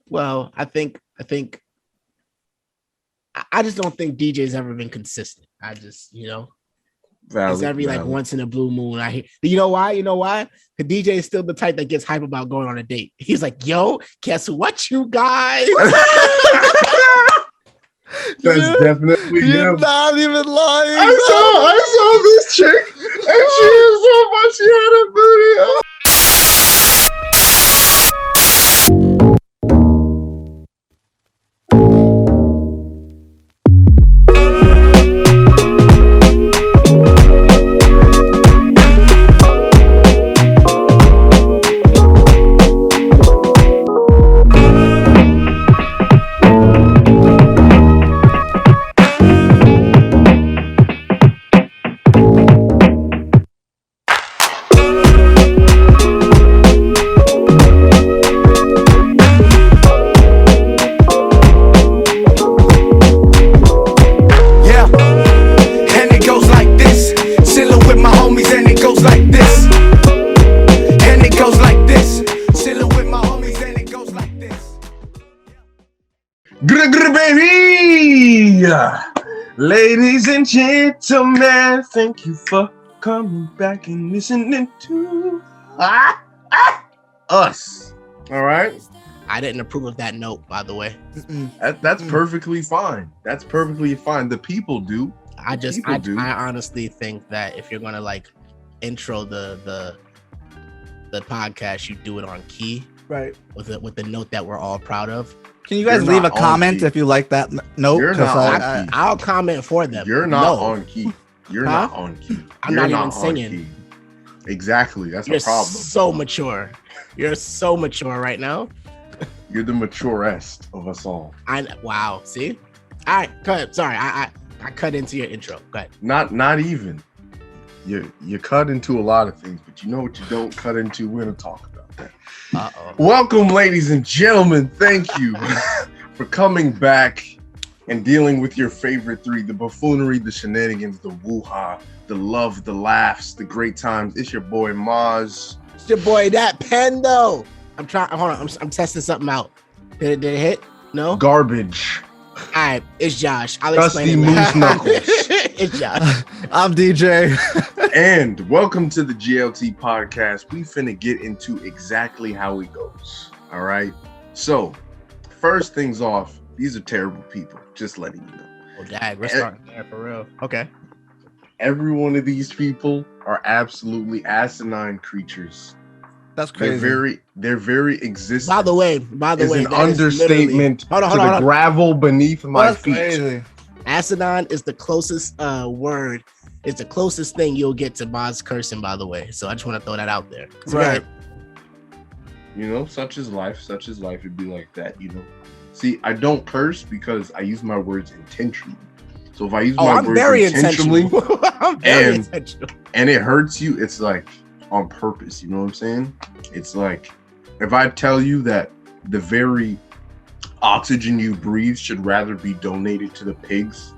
Well, I just don't think DJ's ever been consistent. I just, it's every like once in a blue moon. I hear. You know why? The DJ is still the type that gets hype about going on a date. He's like, "Yo, guess what, you guys?" That's definitely You're him. not even lying. I saw this chick, and she is so much. She had a booty. Baby, ladies and gentlemen, thank you for coming back and listening to us. All right. I didn't approve of that note, by the way. That's perfectly fine. That's perfectly fine. The people do. I honestly think that if you're gonna like intro the podcast, you do it on key, right? With the note that we're all proud of. Can you guys leave a comment if you like that note? I'll comment for them. You're not on key. You're not on key. I'm not even singing. Exactly. That's You're a problem. So mature. You're so mature right now. You're the maturest of us all. Wow. See? All right. Go ahead. Sorry. I cut into your intro. Go ahead. Not even. You cut into a lot of things, but you know what you don't cut into? We're going to talk about that. Welcome, ladies and gentlemen. Thank you for coming back and dealing with your favorite three: the buffoonery, the shenanigans, the woo-ha, the love, the laughs, the great times. It's your boy Maz. It's your boy that Pendo. I'm trying. Hold on. I'm testing something out. Did it hit? No. Garbage. All right. It's Josh. I'll Dusty explain it. Moose Knuckles. It's Josh. I'm DJ. And welcome to the GLT podcast. We finna get into exactly how it goes. All right. So, first things off, these are terrible people. Just letting you know. Oh, dang, we're starting there for real. Okay. Every one of these people are absolutely asinine creatures. That's crazy. They're very existence. By the way, an understatement to the gravel beneath my feet. Crazy. Asinine is the closest word. It's the closest thing you'll get to Maz cursing, by the way. So I just want to throw that out there. So right. You know, such is life. Such is life. It'd be like that, you know. See, I don't curse because I use my words intentionally. So if I use my words intentionally, and it hurts you, it's like on purpose. You know what I'm saying? It's like if I tell you that the very oxygen you breathe should rather be donated to the pigs.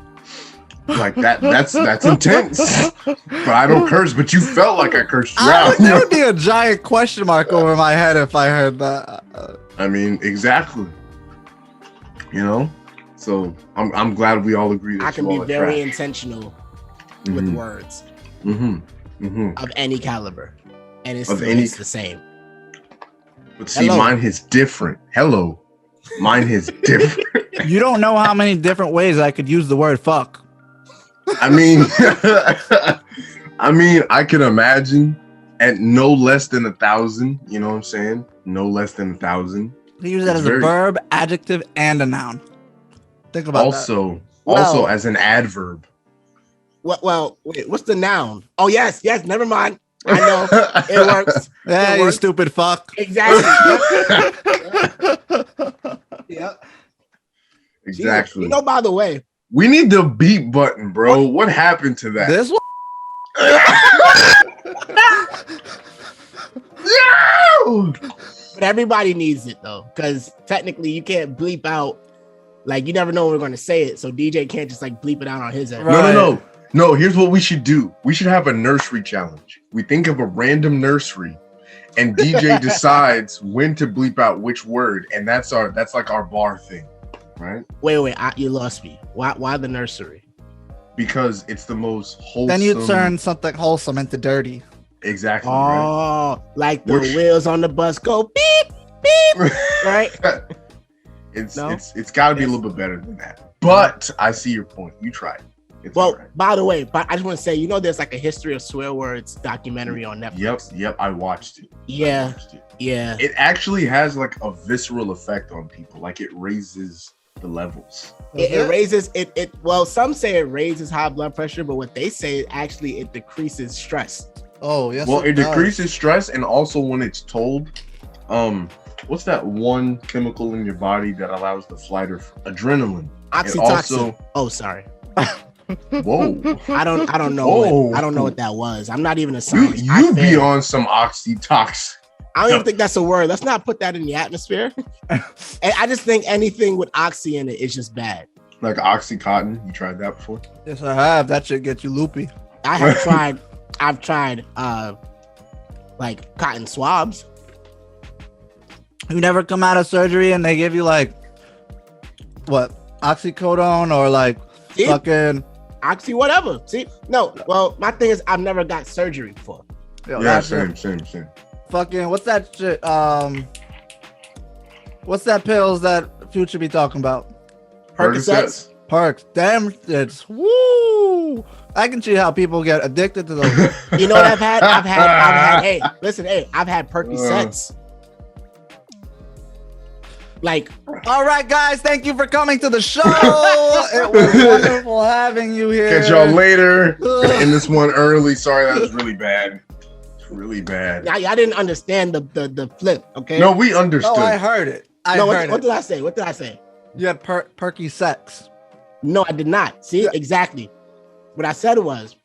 Like that's intense. But I don't curse, but you felt like I cursed you out. There would be a giant question mark over my head if I heard that. I mean, exactly. You know? So I'm glad we all agree that I can be very intentional with words of any caliber. And it's the same. But see, mine is different. Hello. Mine is different. You don't know how many different ways I could use the word fuck. I mean, I can imagine at no less than 1,000. You know what I'm saying? No less than 1,000. They use that as a verb, adjective, and a noun. Think about that. Also as an adverb. Well, wait, what's the noun? Oh, yes. Never mind. I know it works. Yeah, you stupid fuck. Exactly. Yeah. Exactly. You know, by the way, we need the beep button, bro. What happened to that? This one? No! But everybody needs it though, because technically you can't bleep out. Like you never know when we're going to say it, so DJ can't just like bleep it out on his end. No. Here's what we should do. We should have a nursery challenge. We think of a random nursery, and DJ decides when to bleep out which word, and that's like our bar thing, right? Wait, you lost me. Why the nursery? Because it's the most wholesome. Then you turn something wholesome into dirty. Exactly. Oh, right? Like the wheels on the bus go beep beep, right? It's got to be a little bit better than that. But I see your point. You tried. Right. By the way, I just want to say, there's like a history of swear words documentary on Netflix. Yep. I watched it. Yeah. It actually has like a visceral effect on people. Like it raises the levels. It raises it. Well, some say it raises high blood pressure, but what they say actually it decreases stress. Oh, yes. Well, it decreases stress, and also when it's told, what's that one chemical in your body that allows the flight of adrenaline? Oxytocin. Sorry. Whoa. I don't know. I don't know what that was. I'm not even a scientist. You be on some oxytocin. I don't even think that's a word. Let's not put that in the atmosphere. And I just think anything with oxy in it is just bad. Like Oxycontin. You tried that before? Yes, I have. That should get you loopy. I have tried. I've tried like cotton swabs. You never come out of surgery and they give you like what, oxycodone or like fucking oxy whatever. See, no. Well, my thing is I've never got surgery before. Yeah, same. Fucking what's that shit? What's that pills that Future be talking about? Percocets. Perks. Damn, it's woo. I can see how people get addicted to those. You know what I've had? I've had. Hey, listen. Hey, I've had Percocets. Like, all right, guys, thank you for coming to the show. It was wonderful having you here. Catch y'all later. In this one early. Sorry, that was really bad. Really bad. I didn't understand the flip. Okay. No, we understood. No, I heard it. What did I say? What did I say? You had perky sex. No, I did not. See, exactly. What I said was,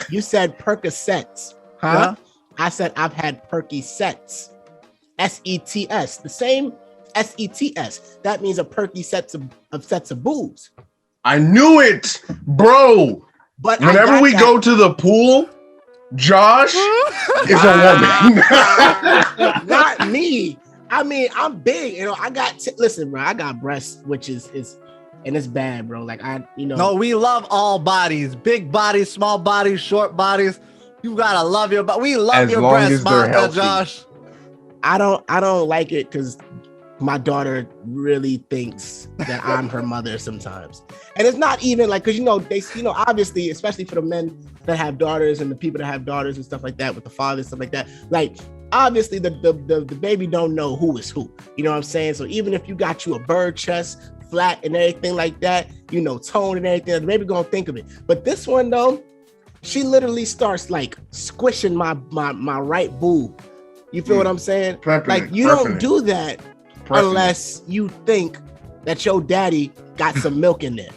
you said Percocets, huh? Yeah. I said I've had Percocets. SETS, the same SETS. That means a perky sets of boobs. I knew it, bro. But whenever we go to the pool, Josh is a woman. Not me. I mean, I'm big. I got listen, bro. I got breasts, which is and it's bad, bro. Like No, we love all bodies, big bodies, small bodies, short bodies. You gotta love your body. We love your breasts, Josh. I don't like it because my daughter really thinks that I'm her mother sometimes. And it's not even like, because, obviously, especially for the men that have daughters and the people that have daughters and stuff like that with the father and stuff like that, like, obviously the baby don't know who is who. You know what I'm saying? So even if you got you a bird chest, flat and everything like that, tone and everything, the baby gonna think of it. But this one, though, she literally starts like squishing my right boob. You feel what I'm saying? Like, you don't do that unless you think that your daddy got some milk in there.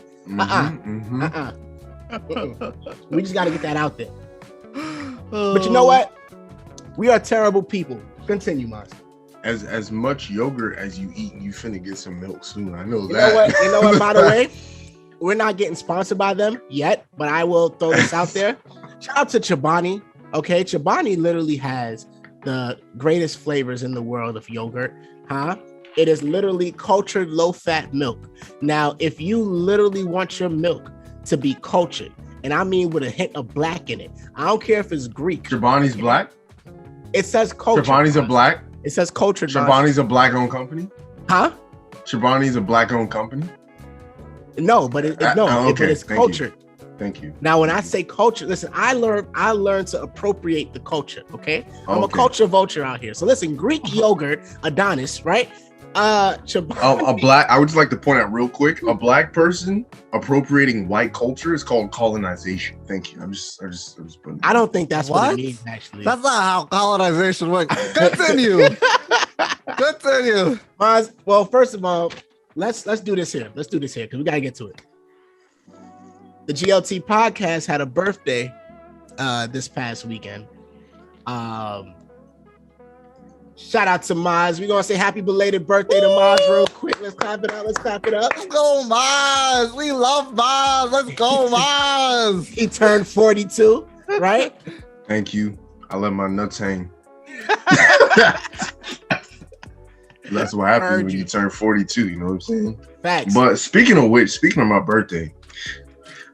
We just got to get that out there. But you know what? We are terrible people. Continue, Mars. As much yogurt as you eat, you finna get some milk soon. I know that. You know what? By the way, we're not getting sponsored by them yet, but I will throw this out there. Shout out to Chobani. Okay, Chobani literally has the greatest flavors in the world of yogurt, huh? It is literally cultured low-fat milk. Now, if you literally want your milk to be cultured, and I mean with a hint of black in it, I don't care if it's Greek. Chobani's black? It says cultured. Chobani's a black? It says cultured. Chobani's a black-owned company? Huh? Chobani's a black-owned company? No, but it's cultured. Thank you. Now, when I say culture, listen, I learned to appropriate the culture, okay? I'm a culture vulture out here. So listen, Greek yogurt, Adonis, right? I would just like to point out real quick, a black person appropriating white culture is called colonization. Thank you. I'm just putting I don't think that's what it means, actually. That's not how colonization works. Continue. Continue. Well, first of all, let's do this here. Let's do this here because we gotta get to it. The GLT podcast had a birthday this past weekend. Shout out to Maz. We're going to say happy belated birthday to Maz real quick. Let's clap it up. Let's go, Maz. We love Maz. Let's go, Maz. He turned 42, right? Thank you. I let my nuts hang. That's what happens when you turn 42. You know what I'm saying? Facts. But speaking of which, speaking of my birthday,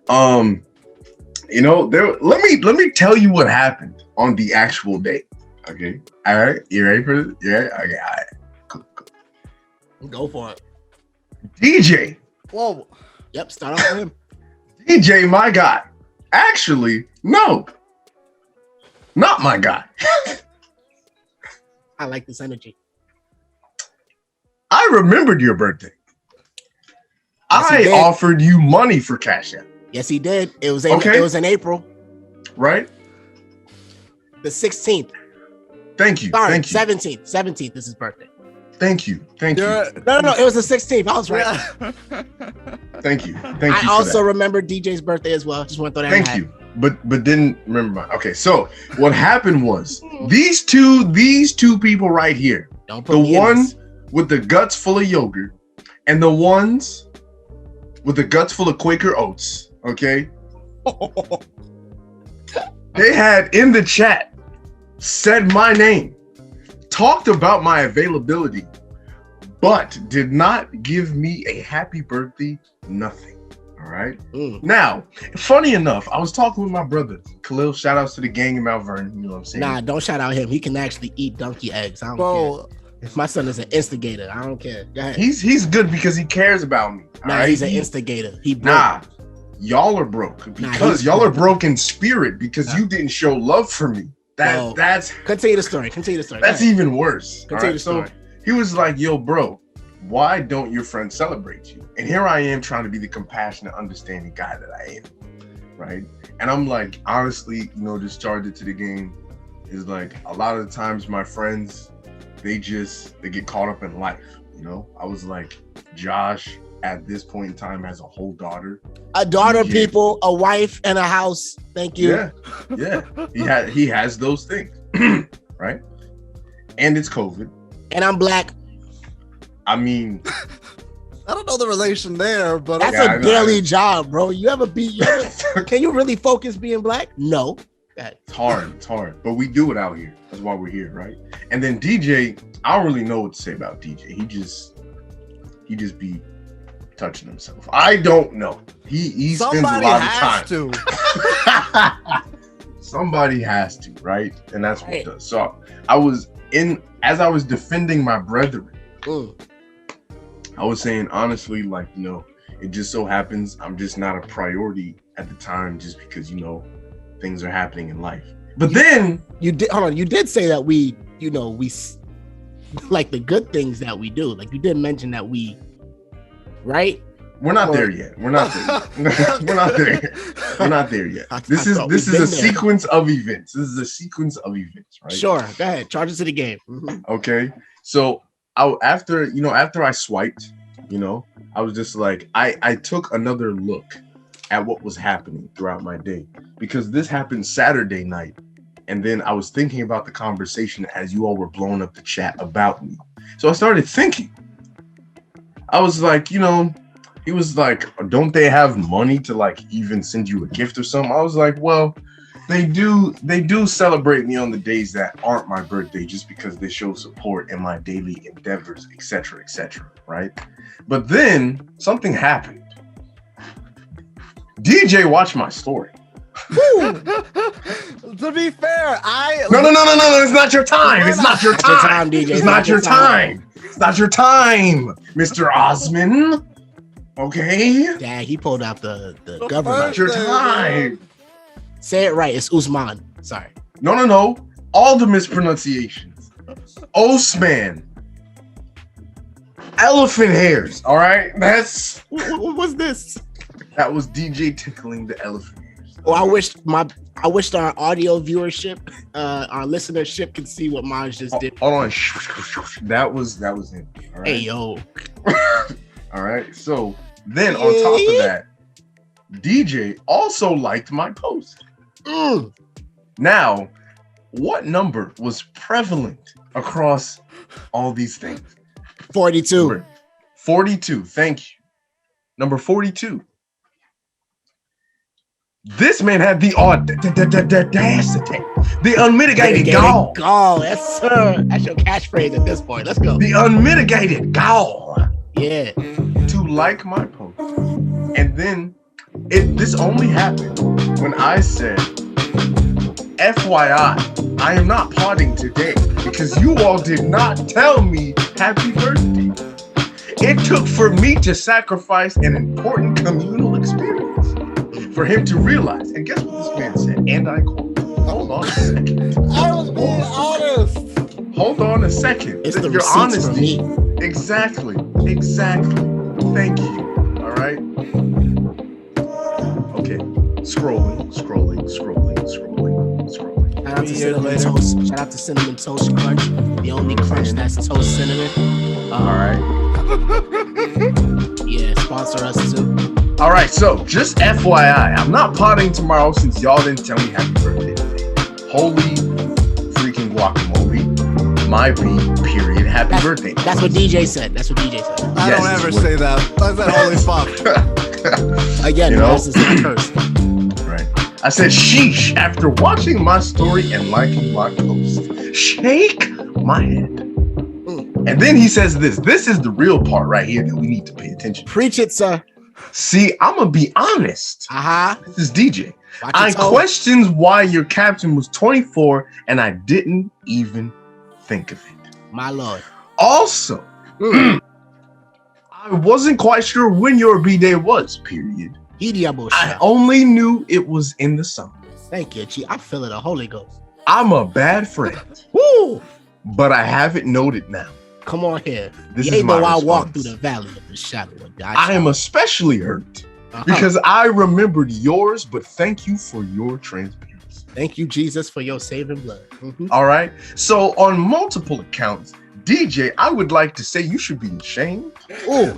you know, let me tell you what happened on the actual day. Okay. All right. You ready for this? Yeah. Okay. All right. Cool. Go for it. DJ. Whoa. Yep. Start off with him. DJ, my guy. Actually, no. Not my guy. I like this energy. I remembered your birthday. Yes, I offered you money for Cash App. Yes, he did. It was in April. Right? The 16th. Thank you. Sorry, thank you. 17th. 17th is his birthday. Thank you. Thank you. No. It was the 16th. I was right. Thank you. I also remember DJ's birthday as well. Just want to throw that in. Thank you. But didn't remember mine. Okay, so what happened was these two people right here. Don't put the me one in this. With the guts full of yogurt and the ones with the guts full of Quaker Oats. Okay. They had in the chat said my name, talked about my availability, but did not give me a happy birthday, nothing. All right. Now, funny enough, I was talking with my brother, Khalil. Shout outs to the gang in Mount Vernon. You know what I'm saying? Nah, don't shout out him. He can actually eat donkey eggs. I don't care. If my son is an instigator, I don't care. Go ahead. He's good because he cares about me. Nah, he's an instigator. He broke. Nah, y'all are broke because y'all are broke in spirit because you didn't show love for me. That's continue the story. That's even worse. Continue the story. So he was like, "Yo, bro, why don't your friends celebrate you?" And here I am trying to be the compassionate, understanding guy that I am, right? And I'm like, honestly, just charge it to the game. Is like a lot of the times my friends, they get caught up in life. I was like, Josh at this point in time has a whole daughter. A daughter, people, a wife, and a house. Thank you. Yeah. He has those things, right? And it's COVID. And I'm black. I mean, I don't know the relation there, but that's a daily job, bro. Can you really focus being black? No. It's hard, but we do it out here. That's why we're here, right? And then DJ, I don't really know what to say about DJ. He just be touching himself. I don't know. He spends a lot of time. Somebody has to, right? And that's what it does. So as I was defending my brethren, I was saying honestly, like, it just so happens I'm just not a priority at the time, just because things are happening in life. But then you did say that we like the good things that we do. Like you did mention that right? We're not there yet. We're not there. We're not there yet. We're not there yet. This is a sequence of events. Right? Sure. Go ahead. Charge it to the game. Mm-hmm. Okay. So after I swiped, I was just like, I took another look at what was happening throughout my day, because this happened Saturday night. And then I was thinking about the conversation as you all were blowing up the chat about me. So I started thinking, I was like, he was like, don't they have money to like even send you a gift or something? I was like, well, they do celebrate me on the days that aren't my birthday, just because they show support in my daily endeavors, etc., right? But then something happened. DJ watched my story. To be fair, No, it's not your time. It's not your time, DJ. It's not your time. It's not your time, Mr. Osman. Okay? Yeah, he pulled out the government. It's not your time. Say it right. It's Usman. Sorry. No. All the mispronunciations. Osman. Elephant hairs. All right? That's... What was this? That was DJ tickling the elephant ears. Oh, I wished our audio viewership, our listenership, could see what Maj just did. Hold on. That was him. All right? Hey yo. All right. So then on top of that, DJ also liked my post. Now, what number was prevalent across all these things? 42. 42. Thank you. Number 42. This man had the audacity, the unmitigated gall. Gall, yes, sir. That's your catchphrase at this point. Let's go. The unmitigated gall. Yeah. To like my post. And then this only happened when I said, FYI, I am not potting today because you all did not tell me happy birthday. It took for me to sacrifice an important communal experience for him to realize. And guess what this man said? And I quote, hold on a second. I was being honest. Hold on a second. It's the your honesty. Exactly. Thank you. All right. Okay. Scrolling. Shout out to Cinnamon Toast Crunch. The only crunch that's toast cinnamon. All right. Yeah, sponsor us too. All right, so just FYI, I'm not potting tomorrow since y'all didn't tell me happy birthday today. Holy freaking guacamole. My B, period. Happy birthday. That's what DJ said. I don't ever say that. I said holy fuck. Again, you know? This is a curse. Right. I said sheesh after watching my story and liking my post. Shake my head. And then he says this. This is the real part right here that we need to pay attention to. Preach it, sir. See, I'm going to be honest. This is DJ. I questioned why your caption was 24 and I didn't even think of it. My Lord. Also, I wasn't quite sure when your B-Day was, period. I only knew it was in the summer. Thank you, G. I feel it, the Holy Ghost. I'm a bad friend. Woo! But I have it noted now. Come on here. This is my response. I walk through the valley of the shadow of death. I am especially hurt because I remembered yours, but thank you for your transparency. Thank you, Jesus, for your saving blood. Mm-hmm. All right. So on multiple accounts, DJ, I would like to say you should be ashamed. Ooh.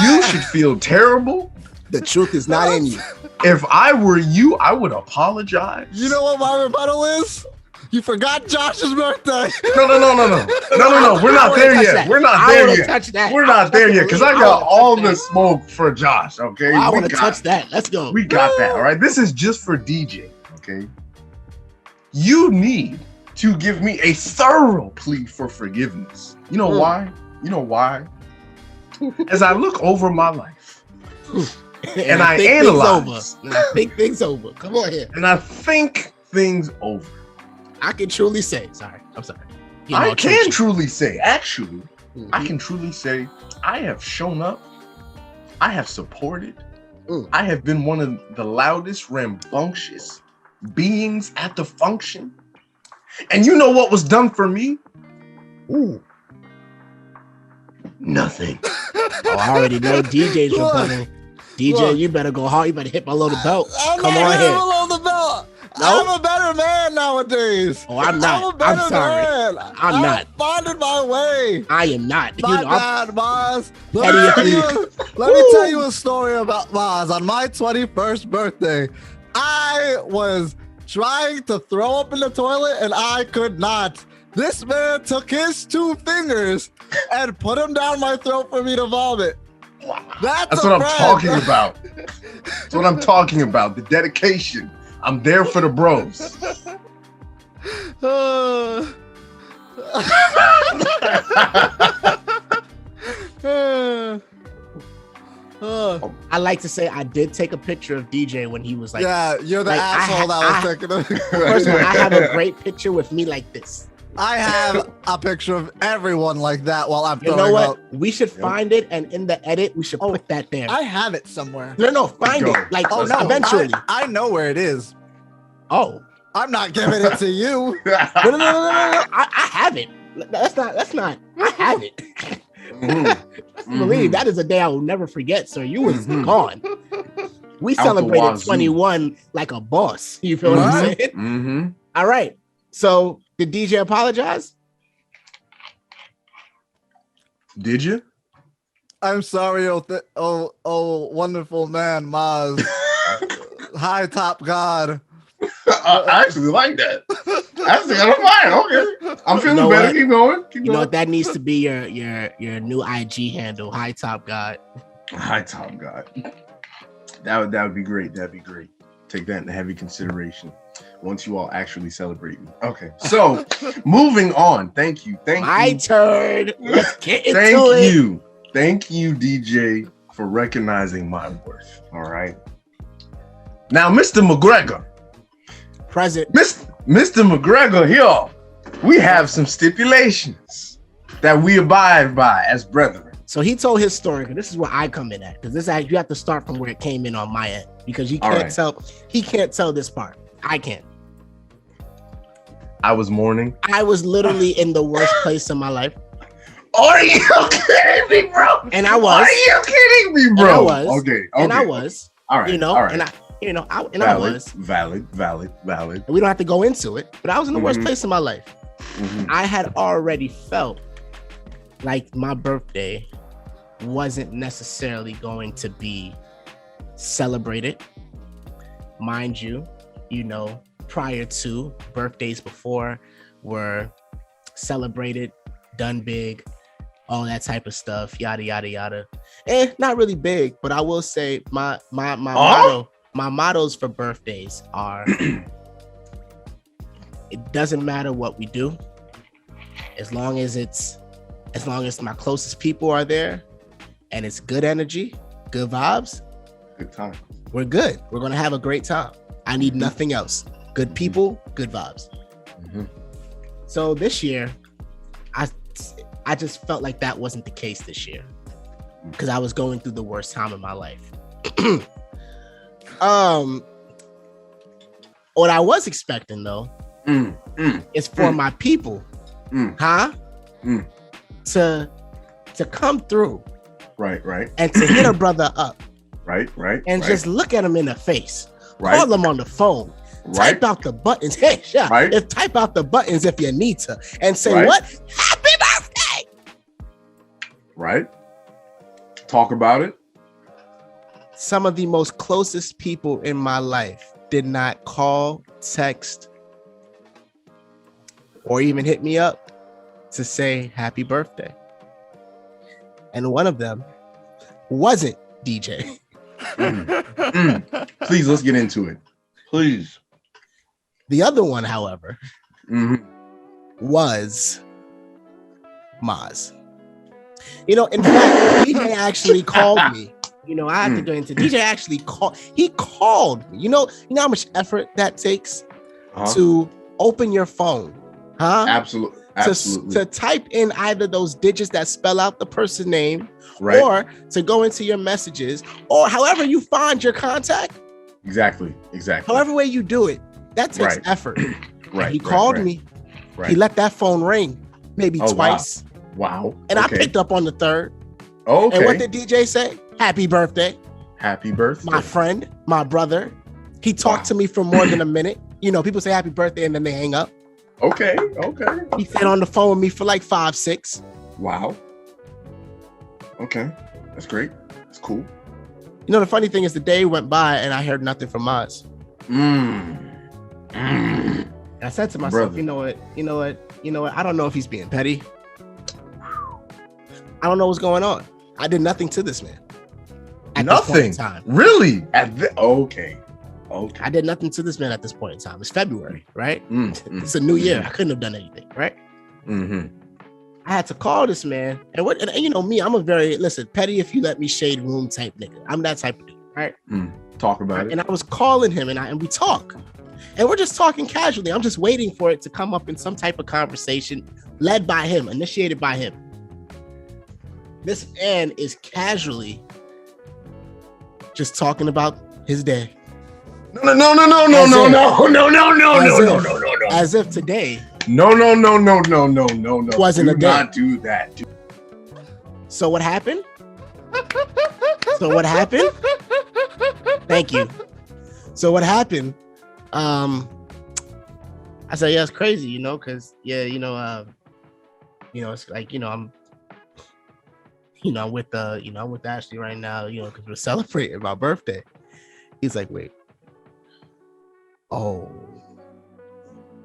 You should feel terrible. The truth is not in you. If I were you, I would apologize. You know what my rebuttal is? You forgot Josh's birthday. No. We're not there yet. We're not there yet. We're not there yet because I got all the smoke for Josh. Okay. I want to touch that. Let's go. We got that. All right. This is just for DJ. Okay. You need to give me a thorough plea for forgiveness. You know why? As I look over my life and I analyze and I think things over. Come on here. And I think things over. I can truly say, I'm sorry. I can truly say, actually, I can truly say I have shown up. I have supported. I have been one of the loudest, rambunctious beings at the function. And you know what was done for me? Nothing. I already know DJ's rebuttal. DJ, you better go hard. You better hit below the belt. Come on here. Below the belt. Nope. I'm a better man nowadays. Oh, I'm not. I'm sorry. Man. I'm not. Finding my way. I am not. My bad, Maz. Let me tell you a story about Maz. On my 21st birthday, I was trying to throw up in the toilet and I could not. This man took his 2 fingers and put them down my throat for me to vomit. That's what I'm talking about. That's what I'm talking about. The dedication. I'm there for the bros. I like to say I did take a picture of DJ when he was like, yeah, you're the asshole that was taking it. First of all, I have a great picture with me like this. I have a picture of everyone like that while I'm throwing up. You know what? We should find it, and in the edit, we should put that there. I have it somewhere. No, find it. Like, eventually. I know where it is. Oh. I'm not giving it to you. No. I have it. That's not. I have it. Believe that is a day I will never forget, sir. You was gone. We celebrated 21 like a boss. You feel what I'm saying? All right. So did DJ apologize? Did you? I'm sorry, oh, wonderful man, Maz. High top God. I actually like that. Actually, I'm fine. Okay, I'm feeling better. Keep going. You know what? That needs to be your new IG handle. High top God. High top God. That would be great. That'd be great. Take that into heavy consideration once you all actually celebrate me. Okay, so moving on. Thank you. My turn. Let's get into it. Thank you, DJ, for recognizing my worth. All right. Now, Mr. McGregor. Present. Mr. McGregor here. We have some stipulations that we abide by as brethren. So he told his story. This is where I come in at, because this you have to start from where it came in on my end, because you can't tell. He can't tell this part. I can't. I was mourning. I was literally in the worst place in my life. Are you kidding me, bro? And I was. Are you kidding me, bro? And I was. Okay. And I was. All right. All right. I was. Valid. And we don't have to go into it, but I was in the worst place in my life. Mm-hmm. I had already felt like my birthday wasn't necessarily going to be celebrated. Mind you, prior to, birthdays before were celebrated, done big, all that type of stuff, yada yada yada. Not really big, but I will say my mottos for birthdays are it doesn't matter what we do, as long as my closest people are there and it's good energy, good vibes, good time, we're good. We're gonna have a great time. I need nothing else. Good people, good vibes. Mm-hmm. So this year, I just felt like that wasn't the case this year, because I was going through the worst time of my life. What I was expecting though is for my people, to come through, right, and to hit a brother up, right, and just look at him in the face, right, call him on the phone, type out the buttons, type out the buttons if you need to, and say what? Happy birthday! Right. Talk about it. Some of the most closest people in my life did not call, text, or even hit me up to say happy birthday. And one of them wasn't DJ. Please, let's get into it. Please. The other one, however, was Maz. In fact, DJ actually called me. I had to go into DJ actually called. He called me. You know how much effort that takes to open your phone, Absolutely. To type in either those digits that spell out the person's name, or to go into your messages, or however you find your contact. Exactly. However way you do it, that takes effort. Right. He called me. Right. He let that phone ring maybe twice. Wow. And I picked up on the third. Okay. And what did DJ say? Happy birthday. Happy birthday. My friend, my brother. He talked to me for more than a minute. People say happy birthday and then they hang up. Okay. He stayed on the phone with me for like 5-6. Wow. Okay. That's great. That's cool. The funny thing is the day went by and I heard nothing from Maz. I said to myself, brother. You know what? I don't know if he's being petty. I don't know what's going on. I did nothing to this man. Nothing. Really? Okay. I did nothing to this man at this point in time. It's February, right? It's a new year. I couldn't have done anything, right? I had to call this man, and me, I'm a very petty if you let me shade room type nigga. I'm that type of dude, right? Talk about it. And I was calling him, and we talk, and we're just talking casually. I'm just waiting for it to come up in some type of conversation, led by him, initiated by him. This man is casually just talking about his day. No. As if today. No. Wasn't a day. Do not do that. So what happened? Thank you. So what happened? I said, yeah, it's crazy, because it's like, I'm with Ashley right now, because we're celebrating my birthday. He's like, wait. Oh.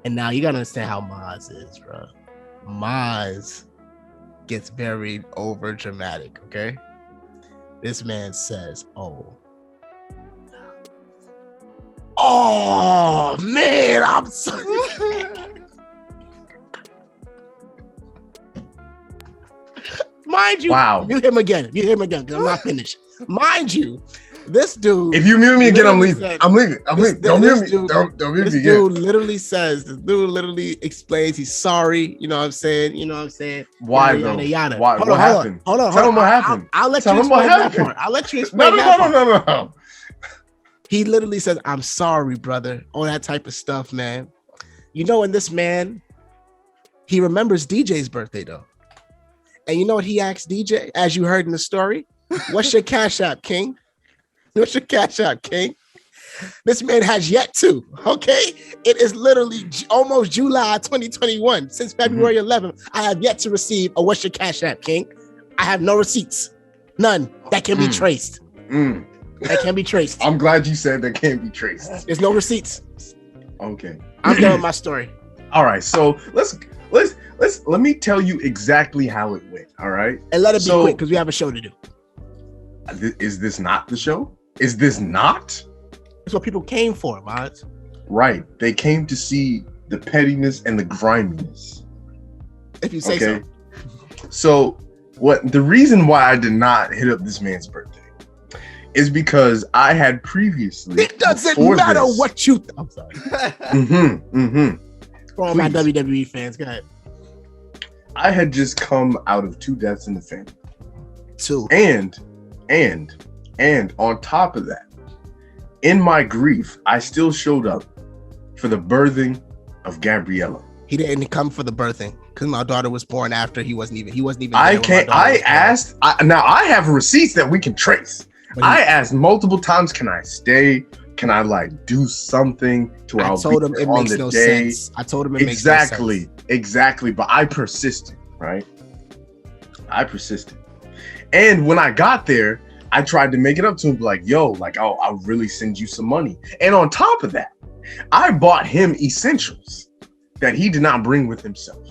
And now you gotta understand how Maz is, bro. Maz gets very over dramatic, okay? This man says, oh, Oh man, I'm sorry. Mind you, wow. You hear him again, because I'm not finished. Mind you, this dude. If you mute me again, I'm leaving. I'm leaving. Don't mute me. Don't mute me again. This dude literally explains he's sorry. You know what I'm saying? Why yada, though? Yada, yada. Why? What happened? Hold on. Tell him what happened. I'll let you explain that part. I'll let you explain that part. No. He literally says, "I'm sorry, brother." All that type of stuff, man. And this man, he remembers DJ's birthday though. And you know what he asked DJ, as you heard in the story? What's your cash app, King? What's your cash app, King? This man has yet to, okay? It is literally almost July 2021. Since February 11th, I have yet to receive a what's your cash app, King? I have no receipts. None. That can be traced. That can be traced. I'm glad you said that can't be traced. There's no receipts. Okay. I'm done with my story. All right. So let me tell you exactly how it went. All right. And let it be quick because we have a show to do. Is this not the show? Is this not? That's what people came for, Mods. Right. They came to see the pettiness and the griminess. If you say so. So the reason why I did not hit up this man's birthday is because I had previously. It doesn't matter what you. I'm sorry. For all my WWE fans, go ahead. I had just come out of 2 deaths in the family. 2. And on top of that, in my grief, I still showed up for the birthing of Gabriella. He didn't come for the birthing because my daughter was born after he wasn't even. I have receipts that we can trace. I asked multiple times, can I stay? Can I do something to I told him it makes no sense. I told him it makes no sense. Exactly. But I persisted, right? And when I got there, I tried to make it up to him, I'll really send you some money. And on top of that, I bought him essentials that he did not bring with himself.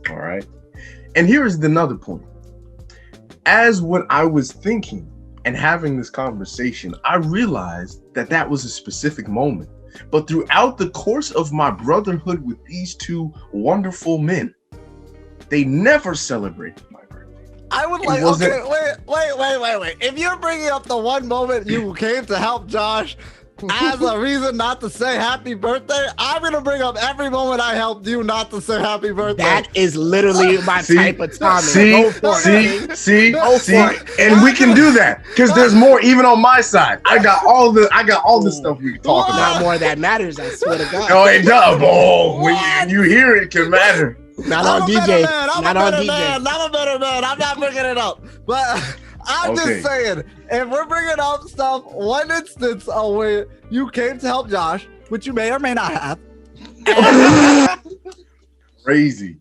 All right. And here is another point. As when I was thinking and having this conversation, I realized that was a specific moment. But throughout the course of my brotherhood with these 2 wonderful men, they never celebrated my birthday. I would wait. If you're bringing up the one moment you came to help Josh as a reason not to say happy birthday, I'm going to bring up every moment I helped you not to say happy birthday. That is literally my type of timing. See, and we can do that because there's more even on my side. I got all the stuff we can talk about. Not more that matters, I swear to God. No, it does. When you hear it can matter. Not on DJ. I'm a better man. I'm not bringing it up. But I'm just saying, if we're bringing up stuff, one instance of where you came to help Josh, which you may or may not have. Crazy.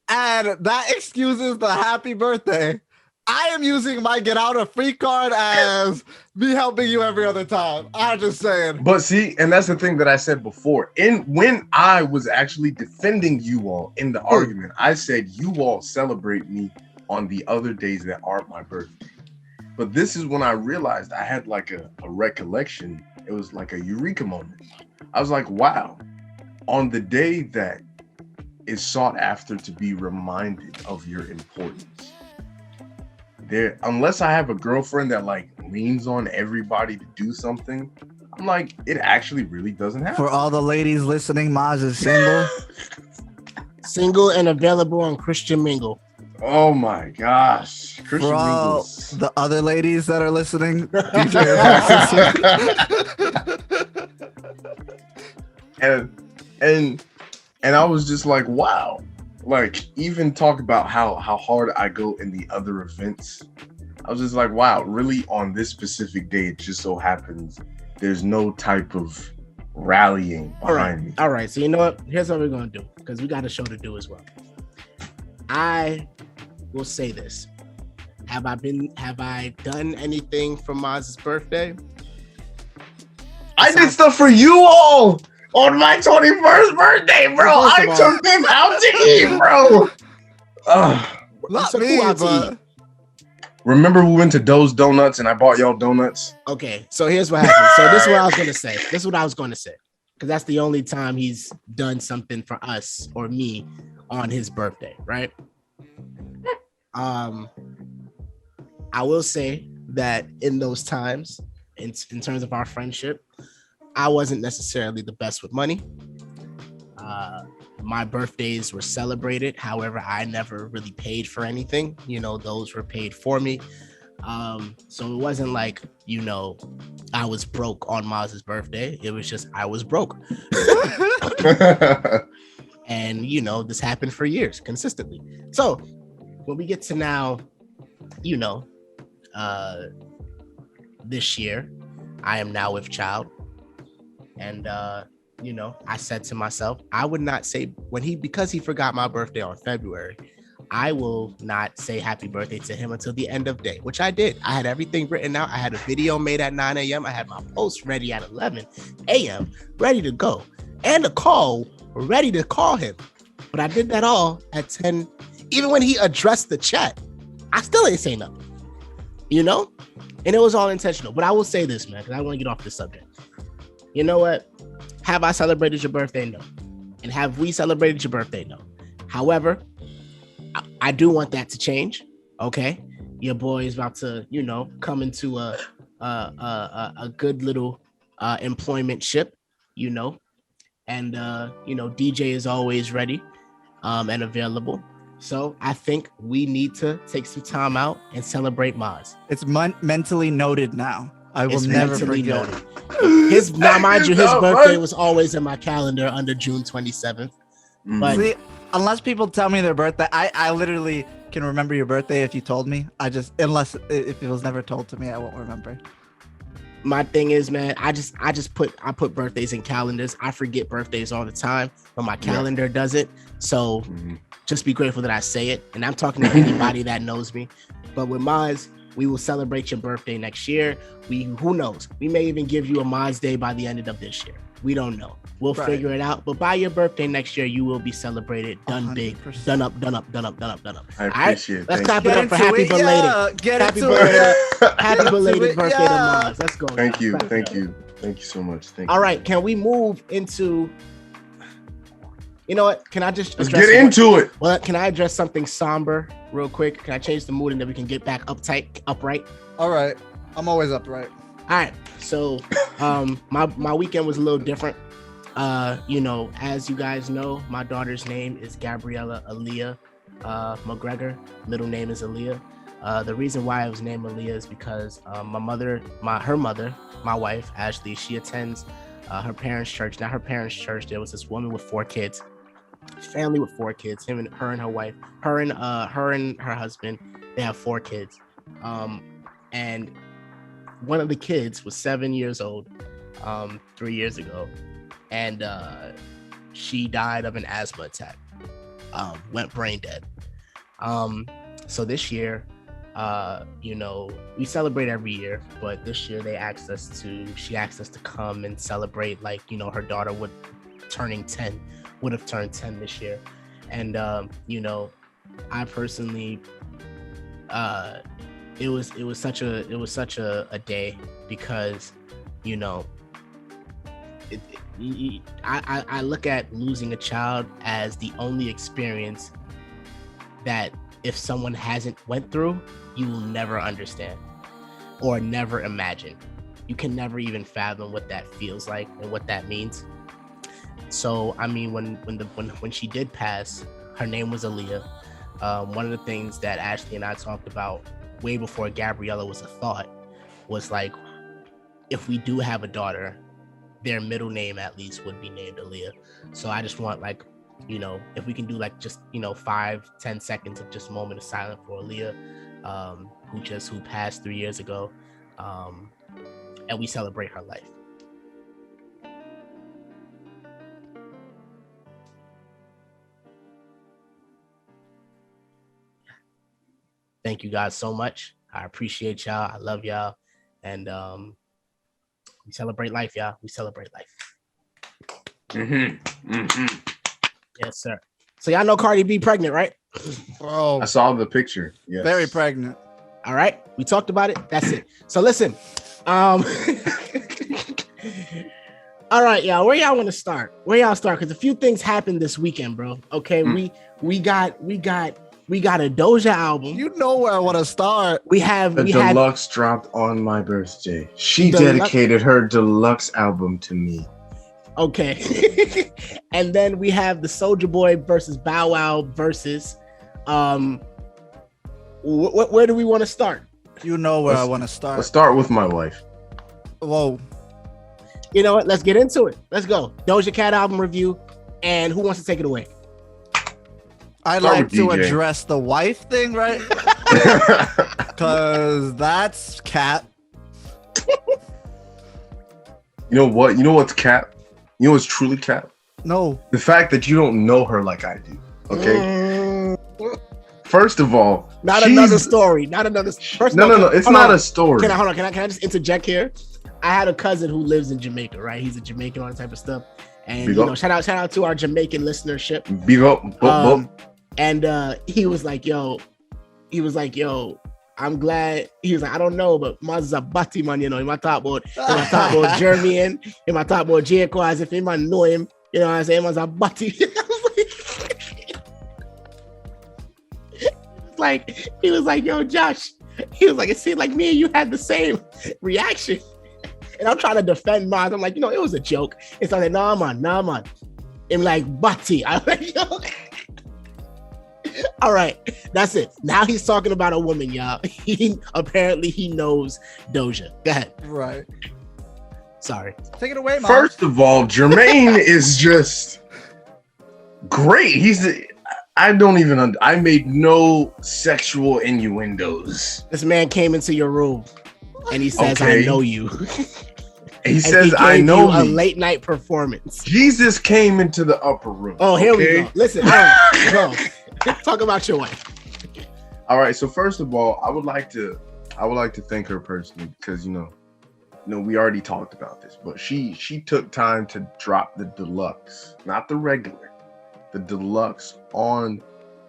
And that excuses the happy birthday. I am using my get out of free card as me helping you every other time. I'm just saying. But see, and that's the thing that I said before. When I was actually defending you all in the argument, I said you all celebrate me on the other days that aren't my birthday. But this is when I realized I had a recollection. It was like a eureka moment. I was like, wow, on the day that is sought after to be reminded of your importance, unless I have a girlfriend that leans on everybody to do something, I'm like, it actually really doesn't happen. For all the ladies listening, Maz is single. Single and available on Christian Mingle. Oh my gosh. Christian For all the other ladies that are listening, DJ and I was just like, wow. Even talk about how hard I go in the other events. I was just like, wow, really on this specific day, it just so happens there's no type of rallying behind me. All right. So you know what? Here's what we're going to do, because we got a show to do as well. I will say this. Have I done anything for Maz's birthday? I did stuff for you all on my 21st birthday, bro. I took them out to eat, bro. Not me, but Remember we went to Doe's Donuts and I bought y'all donuts? Okay, so here's what happened. So this is what I was going to say. Because that's the only time he's done something for us or me on his birthday, right? I will say that in those times, in terms of our friendship, I wasn't necessarily the best with money. My birthdays were celebrated. However, I never really paid for anything. Those were paid for me. So it wasn't like, I was broke on Maz's birthday. It was just, I was broke. And, this happened for years consistently. So when we get to now, this year, I am now with child. And, I said to myself, I would not say because he forgot my birthday on February, I will not say happy birthday to him until the end of day, which I did. I had everything written out. I had a video made at 9 a.m. I had my post ready at 11 a.m. ready to go and a call ready to call him. But I did that all at 10. Even when he addressed the chat, I still ain't say nothing, and it was all intentional. But I will say this, man, because I want to get off this subject. You know what? Have I celebrated your birthday? No. And have we celebrated your birthday? No. However, I do want that to change. Okay. Your boy is about to, come into a good little employment ship, and DJ is always ready and available. So I think we need to take some time out and celebrate Maz. It's mentally noted now. I will never forget. Now, mind you, his birthday was always in my calendar under June 27th. But see, unless people tell me their birthday, I literally can remember your birthday if you told me. If it was never told to me, I won't remember. My thing is, man, I put birthdays in calendars. I forget birthdays all the time, but my calendar does it. So just be grateful that I say it. And I'm talking to anybody that knows me. But with Maz, we will celebrate your birthday next year. Who knows? We may even give you a Maz Day by the end of this year. We don't know. We'll figure it out. But by your birthday next year, you will be celebrated, done 100%. Big, done up. I appreciate it. Let's clap it up for happy belated. Happy belated birthday to Maz. Let's go. Thank you so much. All right, can we move into? You know what? Can I just let's get into it? Well, can I address something somber real quick? Can I change the mood and then we can get back upright? All right. I'm always upright. All right. So, my weekend was a little different. As you guys know, my daughter's name is Gabriella Aaliyah McGregor. Middle name is Aaliyah. The reason why I was named Aaliyah is because her mother, my wife, Ashley, she attends her parents' church. Now, her parents' church, there was this woman with 4 kids. Family with 4 kids, her and her wife, her and her husband, they have 4 kids. And one of the kids was 7 years old 3 years ago, and she died of an asthma attack, went brain dead. So this year, we celebrate every year, but this year she asked us to come and celebrate, her daughter would have turned 10 this year. And I personally, it was such a day because I look at losing a child as the only experience that if someone hasn't went through, you will never understand or never imagine. You can never even fathom what that feels like and what that means. So, I mean, when she did pass, her name was Aaliyah. One of the things that Ashley and I talked about way before Gabriella was a thought was if we do have a daughter, their middle name at least would be named Aaliyah. So I just want if we can do 5-10 seconds of just a moment of silence for Aaliyah, who passed 3 years ago, and we celebrate her life. Thank you guys so much. I appreciate y'all. I love y'all. And we celebrate life, y'all. We celebrate life. Yes, sir. So y'all know Cardi B pregnant, right? Oh, I saw the picture. Yes. Very pregnant. All right, we talked about it. That's it. So listen, all right, y'all. Where y'all want to start? Because a few things happened this weekend, bro. Okay, we got a Doja album. You know where I want to start. The deluxe dropped on my birthday. She dedicated her deluxe album to me. Okay, and then we have the Soulja Boy versus Bow Wow versus. Where do we want to start? You know where I want to start. Let's start with my wife. Whoa. You know what? Let's get into it. Let's go. Doja Cat album review. And who wants to take it away? I'd like to address the wife thing, right? Because that's Cat. You know what? You know what's Cat? You know what's truly Cat? No. The fact that you don't know her like I do. Okay? First of all, not another story. No. It's not a story. Can I just interject here? I had a cousin who lives in Jamaica, right? He's a Jamaican, all that type of stuff. And shout out to our Jamaican listenership. Big up. And he was like, yo, I'm glad. He was like, I don't know, but Maz is a batty man, you know. In my top board Jeremy, in my top board Jacob, as if anyone know him, you know what I'm saying? Maz a batty. He was like, yo, Josh. He was like, it seemed like me and you had the same reaction. And I'm trying to defend Maz. I'm like, it was a joke. It's like, nah, man. I'm like, batty. I'm like, yo. All right, that's it. Now he's talking about a woman, y'all. Apparently he knows Doja. Go ahead. Right. Sorry. Take it away, Mom. First of all, Jermaine is just great. I made no sexual innuendos. This man came into your room and he says, okay. I know you. He says, I know you me. A late night performance. Jesus came into the upper room. Oh, here we go. Listen, all right, go. Talk about your wife. All right. So first of all, I would like to thank her personally because we already talked about this, but she took time to drop the deluxe, not the regular, the deluxe on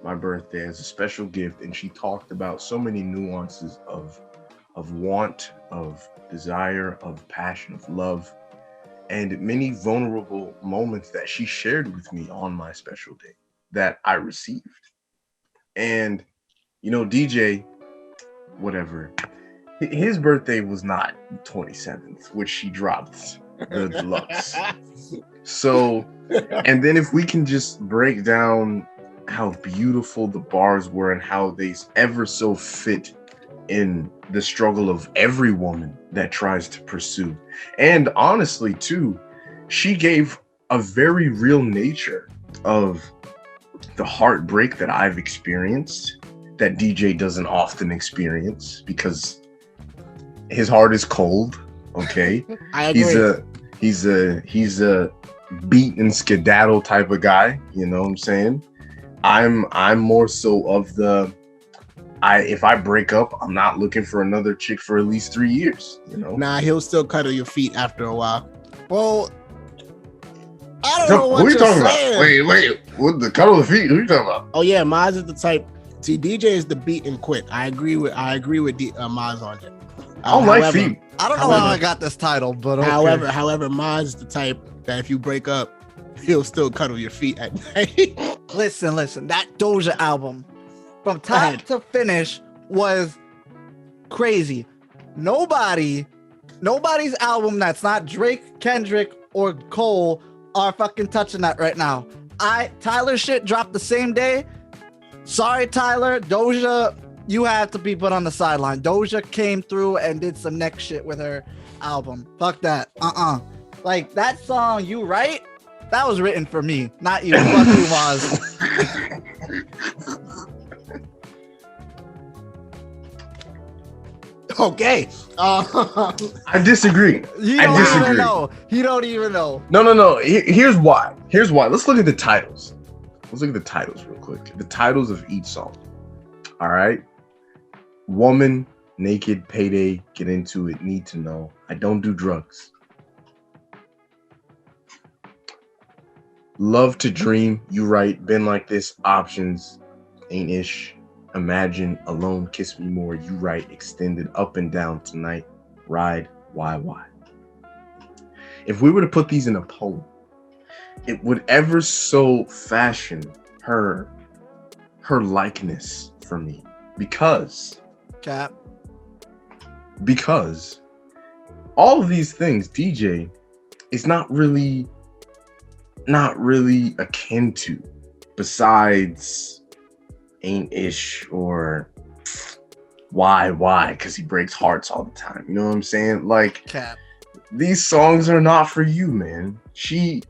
my birthday as a special gift, and she talked about so many nuances of want, of desire, of passion, of love, and many vulnerable moments that she shared with me on my special day that I received. And DJ, whatever, his birthday was not 27th, which she dropped the deluxe. So, and then if we can just break down how beautiful the bars were and how they ever so fit in the struggle of every woman that tries to pursue. And honestly, too, she gave a very real nature of the heartbreak that I've experienced that DJ doesn't often experience because his heart is cold. Okay. I agree. He's a beat and skedaddle type of guy. You know what I'm saying? I'm more so of if I break up, I'm not looking for another chick for at least 3 years. Nah, he'll still cuddle your feet after a while. Well, I don't know what you're talking saying. About. Wait, what the cuddle the feet? Who are you talking about? Oh yeah, Maz is the type. See, DJ is the beat and quit. I agree with Maz on it. I don't like feet. I don't know how I got this title, but okay. However, Maz is the type that if you break up, he'll still cuddle your feet at night. Listen, that Doja album from top to finish was crazy. Nobody's album that's not Drake, Kendrick, or Cole are fucking touching that right now. Tyler shit dropped the same day. Sorry, Tyler. Doja, you have to be put on the sideline. Doja came through and did some next shit with her album. Fuck that. Like that song, You Right? That was written for me, not you. Fuck you, Maz. Okay. I disagree. You don't even know. No. Here's why. Let's look at the titles. Real quick. The titles of each song. All right. Woman, Naked, Payday, Get Into It, Need to Know, I Don't Do Drugs. Love to Dream, You Right, Been Like This, Options, Ain't Ish, Imagine, Alone, Kiss Me More, You Right, Extended, Up and Down Tonight, Ride, Why. If we were to put these in a poem, it would ever so fashion her likeness for me. Because all of these things, DJ is not really akin to, besides Ain't Ish or Why, because he breaks hearts all the time. You know what I'm saying? Like, these songs are not for you, man. She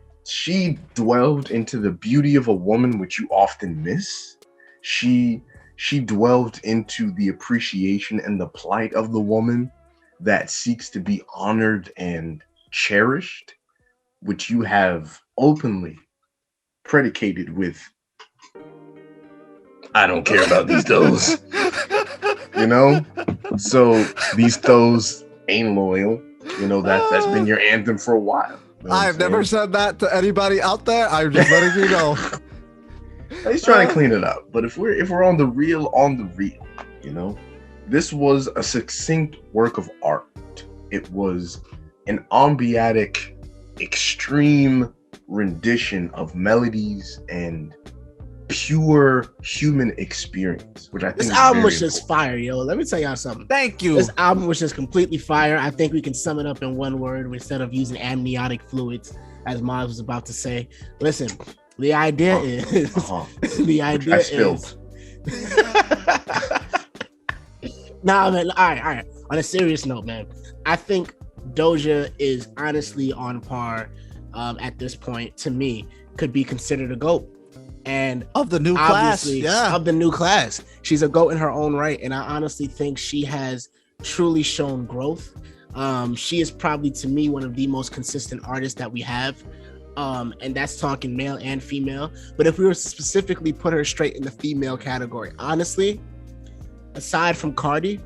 dwelled into the beauty of a woman, which you often miss. She dwelled into the appreciation and the plight of the woman that seeks to be honored and cherished, which you have openly predicated with, I don't care about these toes. You know? So these toes ain't loyal. You know, that's been your anthem for a while. You know I've never said that to anybody out there. I'm just letting you know. He's trying to clean it up. But if we're on the real, you know, this was a succinct work of art. It was an ambiatic, extreme rendition of melodies and pure human experience, which I think this album was just fire, yo. Let me tell y'all something. Thank you. This album was just completely fire. I think we can sum it up in one word instead of using amniotic fluids, as Miles was about to say. Listen, the idea is the idea is nah, man. All right. On a serious note, man, I think Doja is honestly on par at this point. To me, could be considered a GOAT. And of the new class, of the new class, she's a GOAT in her own right. And I honestly think she has truly shown growth. She is probably, to me, one of the most consistent artists that we have. And that's talking male and female. But if we were to specifically put her straight in the female category, honestly, aside from Cardi,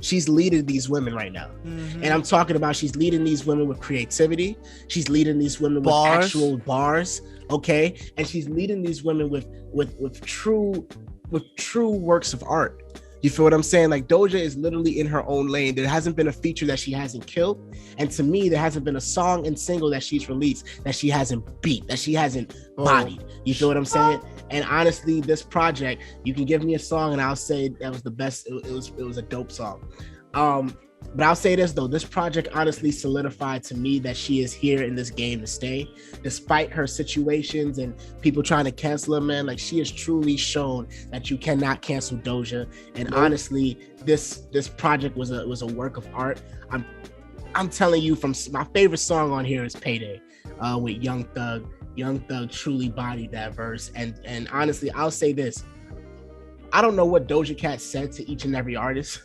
she's leading these women right now. Mm-hmm. And I'm talking about she's leading these women with creativity. She's leading these women with actual bars. Okay. And she's leading these women with true works of art. You feel what I'm saying? Like, Doja is literally in her own lane. There hasn't been a feature that she hasn't killed. And to me, there hasn't been a song and single that she's released that she hasn't beat, that she hasn't bodied. You feel what I'm saying? And honestly, this project, you can give me a song and I'll say that was the best. It was a dope song. But I'll say this though, this project honestly solidified to me that she is here in this game to stay, despite her situations and people trying to cancel her, man. Like, she has truly shown that you cannot cancel Doja. And honestly, this project was a work of art. I'm telling you, from my favorite song on here is Payday with Young Thug. Young Thug truly bodied that verse. And honestly, I'll say this. I don't know what Doja Cat said to each and every artist,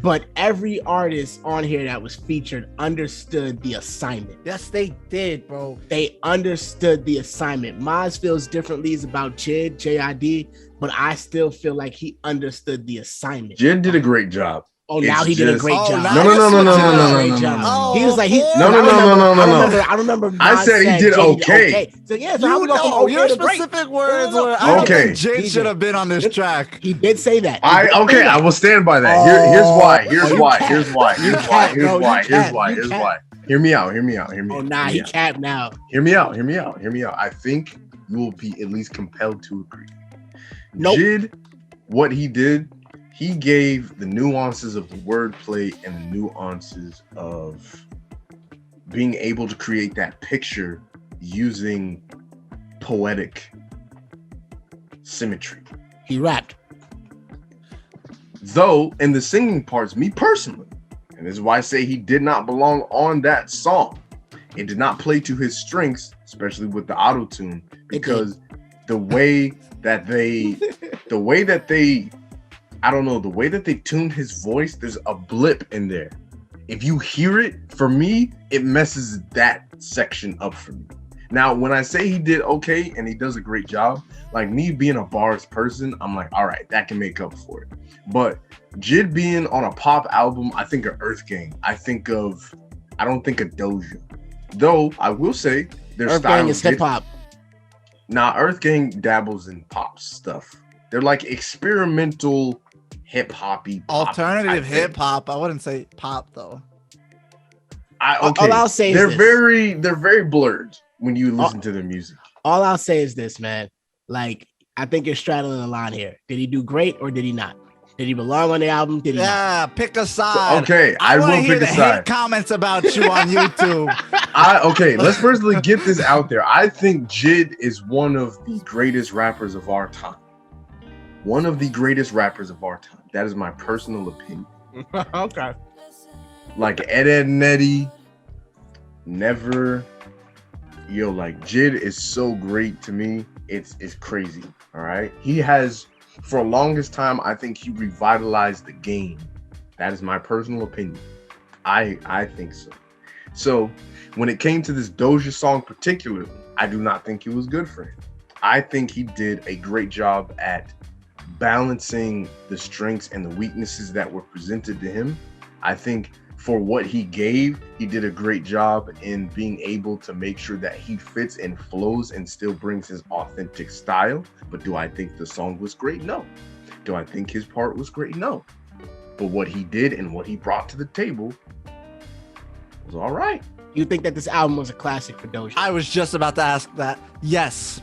but every artist on here that was featured understood the assignment. Yes, they did, bro. They understood the assignment. Maz feels differently about JID, but I still feel like he understoed the assignment. Jid did a great job. Oh, now he did a great job. No. He was like, no. I remember. I said he did okay. So yeah, so your specific words were, I don't think Jid should have been on this track. He did say that. I will stand by that. Here's why. Hear me out. Oh, nah, he capped now. Hear me out. I think you will be at least compelled to agree. Nope. Jid, what he did, he gave the nuances of the wordplay and the nuances of being able to create that picture using poetic symmetry. He rapped. Though in the singing parts, me personally, and this is why I say he did not belong on that song. It did not play to his strengths, especially with the auto-tune, because the way that they tuned his voice, there's a blip in there. If you hear it, for me, it messes that section up for me. Now, when I say he did okay and he does a great job, like me being a bars person, I'm like, all right, that can make up for it. But Jid being on a pop album, I think of Earth Gang. I don't think of Doja. Though I will say their Earth style Gang is hip hop. Nah, Earth Gang dabbles in pop stuff. They're like experimental hip hoppy, alternative hip hop. I wouldn't say pop though. All I'll say is they're very blurred when you listen to their music. All I'll say is this, man. Like, I think you're straddling the line here. Did he do great or did he not? Did he belong on the album? Did he? Yeah, pick a side. Okay, I will pick a side. Hate comments about you on YouTube. Okay, let's firstly get this out there. I think Jid is one of the greatest rappers of our time. One of the greatest rappers of our time. That is my personal opinion. Okay. Like Ed and Eddie, never. Like Jid is so great to me. It's crazy. All right. He has, for the longest time, I think he revitalized the game. That is my personal opinion. I think so. So when it came to this Doja song particularly, I do not think it was good for him. I think he did a great job at balancing the strengths and the weaknesses that were presented to him. I think for what he gave, he did a great job in being able to make sure that he fits and flows and still brings his authentic style. But do I think the song was great? No. Do I think his part was great? No. But what he did and what he brought to the table was all right. You think that this album was a classic for Doja? I was just about to ask that. Yes.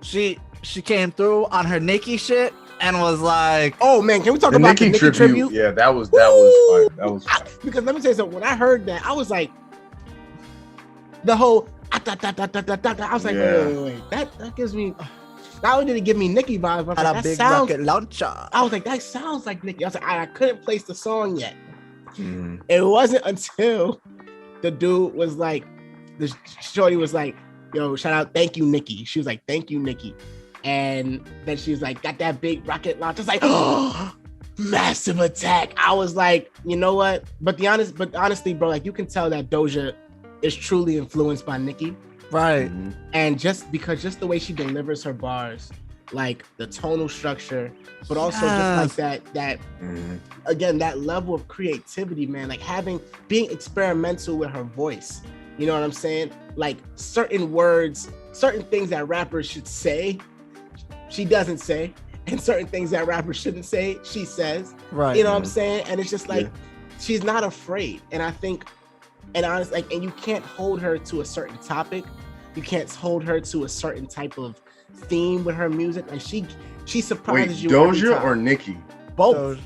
She came through on her Nicki shit and was like, "Oh man, can we talk about the Nicki tribute?" Yeah, that was fine. That was fine. Because let me say something. When I heard that, I was like, the whole I was like, wait. That gives me. Not only did it give me Nicki vibes, but that big rocket launcher. I was like, that sounds like Nicki. I was like, I couldn't place the song yet. It wasn't until the dude was like, the shorty was like, "Yo, shout out, thank you, Nicki." She was like, "Thank you, Nicki." And then she was like, got that big rocket launch. It's like, oh, massive attack. I was like, you know what? But honestly, bro, like you can tell that Doja is truly influenced by Nicki. Right. And just the way she delivers her bars, like the tonal structure, but also just like that again, that level of creativity, man, like being experimental with her voice. You know what I'm saying? Like certain words, certain things that rappers should say, she doesn't say, and certain things that rappers shouldn't say, she says. Right. You know what I'm saying? And it's just like she's not afraid. And I think, and honestly, like, and you can't hold her to a certain topic. You can't hold her to a certain type of theme with her music. And she surprises you. Doja or Nicki? Both.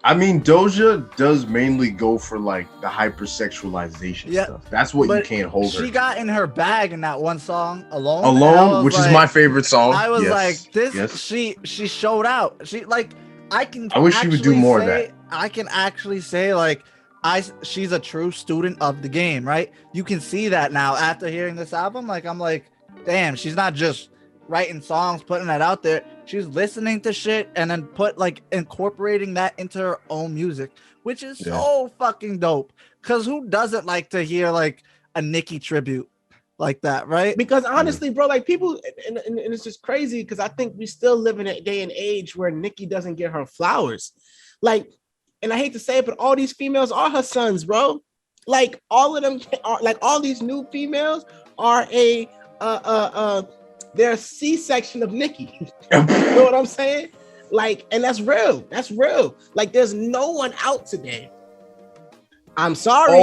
I mean, Doja does mainly go for like the hypersexualization stuff. That's what you can't hold her. She got in her bag in that one song, Alone. Alone, which is my favorite song. I was like, this. She showed out. She like, I wish she would do more of that. I can actually say like, she's a true student of the game, right? You can see that now after hearing this album. Like, I'm like, damn, she's not just writing songs, putting that out there. She's listening to shit and then incorporating that into her own music, which is so fucking dope. Cause who doesn't like to hear like a Nicki tribute like that, right? Because honestly, bro, like people, and it's just crazy because I think we still live in a day and age where Nicki doesn't get her flowers. Like, and I hate to say it, but all these females are her sons, bro. Like all of them are, like all these new females are they're a C-section of Nicki. You know what I'm saying? Like, and that's real. That's real. Like, there's no one out today. I'm sorry.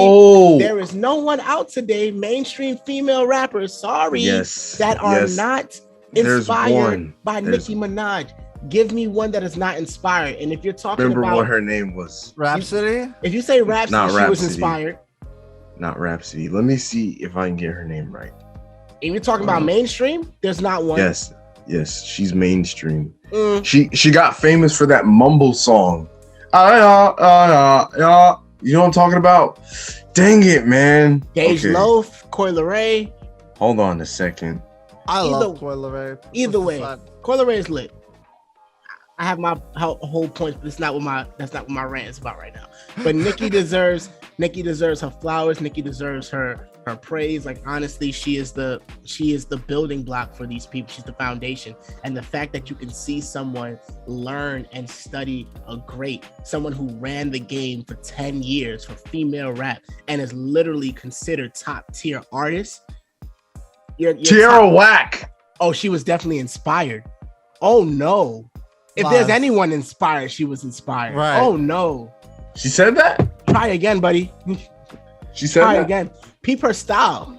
There is no one out today, mainstream female rappers, that are not inspired by Nicki Minaj. Give me one that is not inspired. And if you're talking about what her name was. Rhapsody? If you say Rhapsody, she was inspired. Not Rhapsody. Let me see if I can get her name right. If you're talking about mainstream, there's not one. Yes, she's mainstream. She got famous for that mumble song. You know what I'm talking about? Dang it, man. Gage Loaf, Coi Leray. Hold on a second. I love Coi Leray. Either way, Coi Leray is lit. I have my whole point, but that's not what my rant is about right now. But Nicki deserves her flowers. Nicki deserves her praise. Like, honestly, she is the building block for these people. She's the foundation. And the fact that you can see someone learn and study someone who ran the game for 10 years for female rap and is literally considered top tier artist. Tierra Whack. Oh, she was definitely inspired. Oh no. If there's anyone inspired, she was inspired. Right. Oh no. She said that? Try again, buddy. She said Try that? again. Peep her style.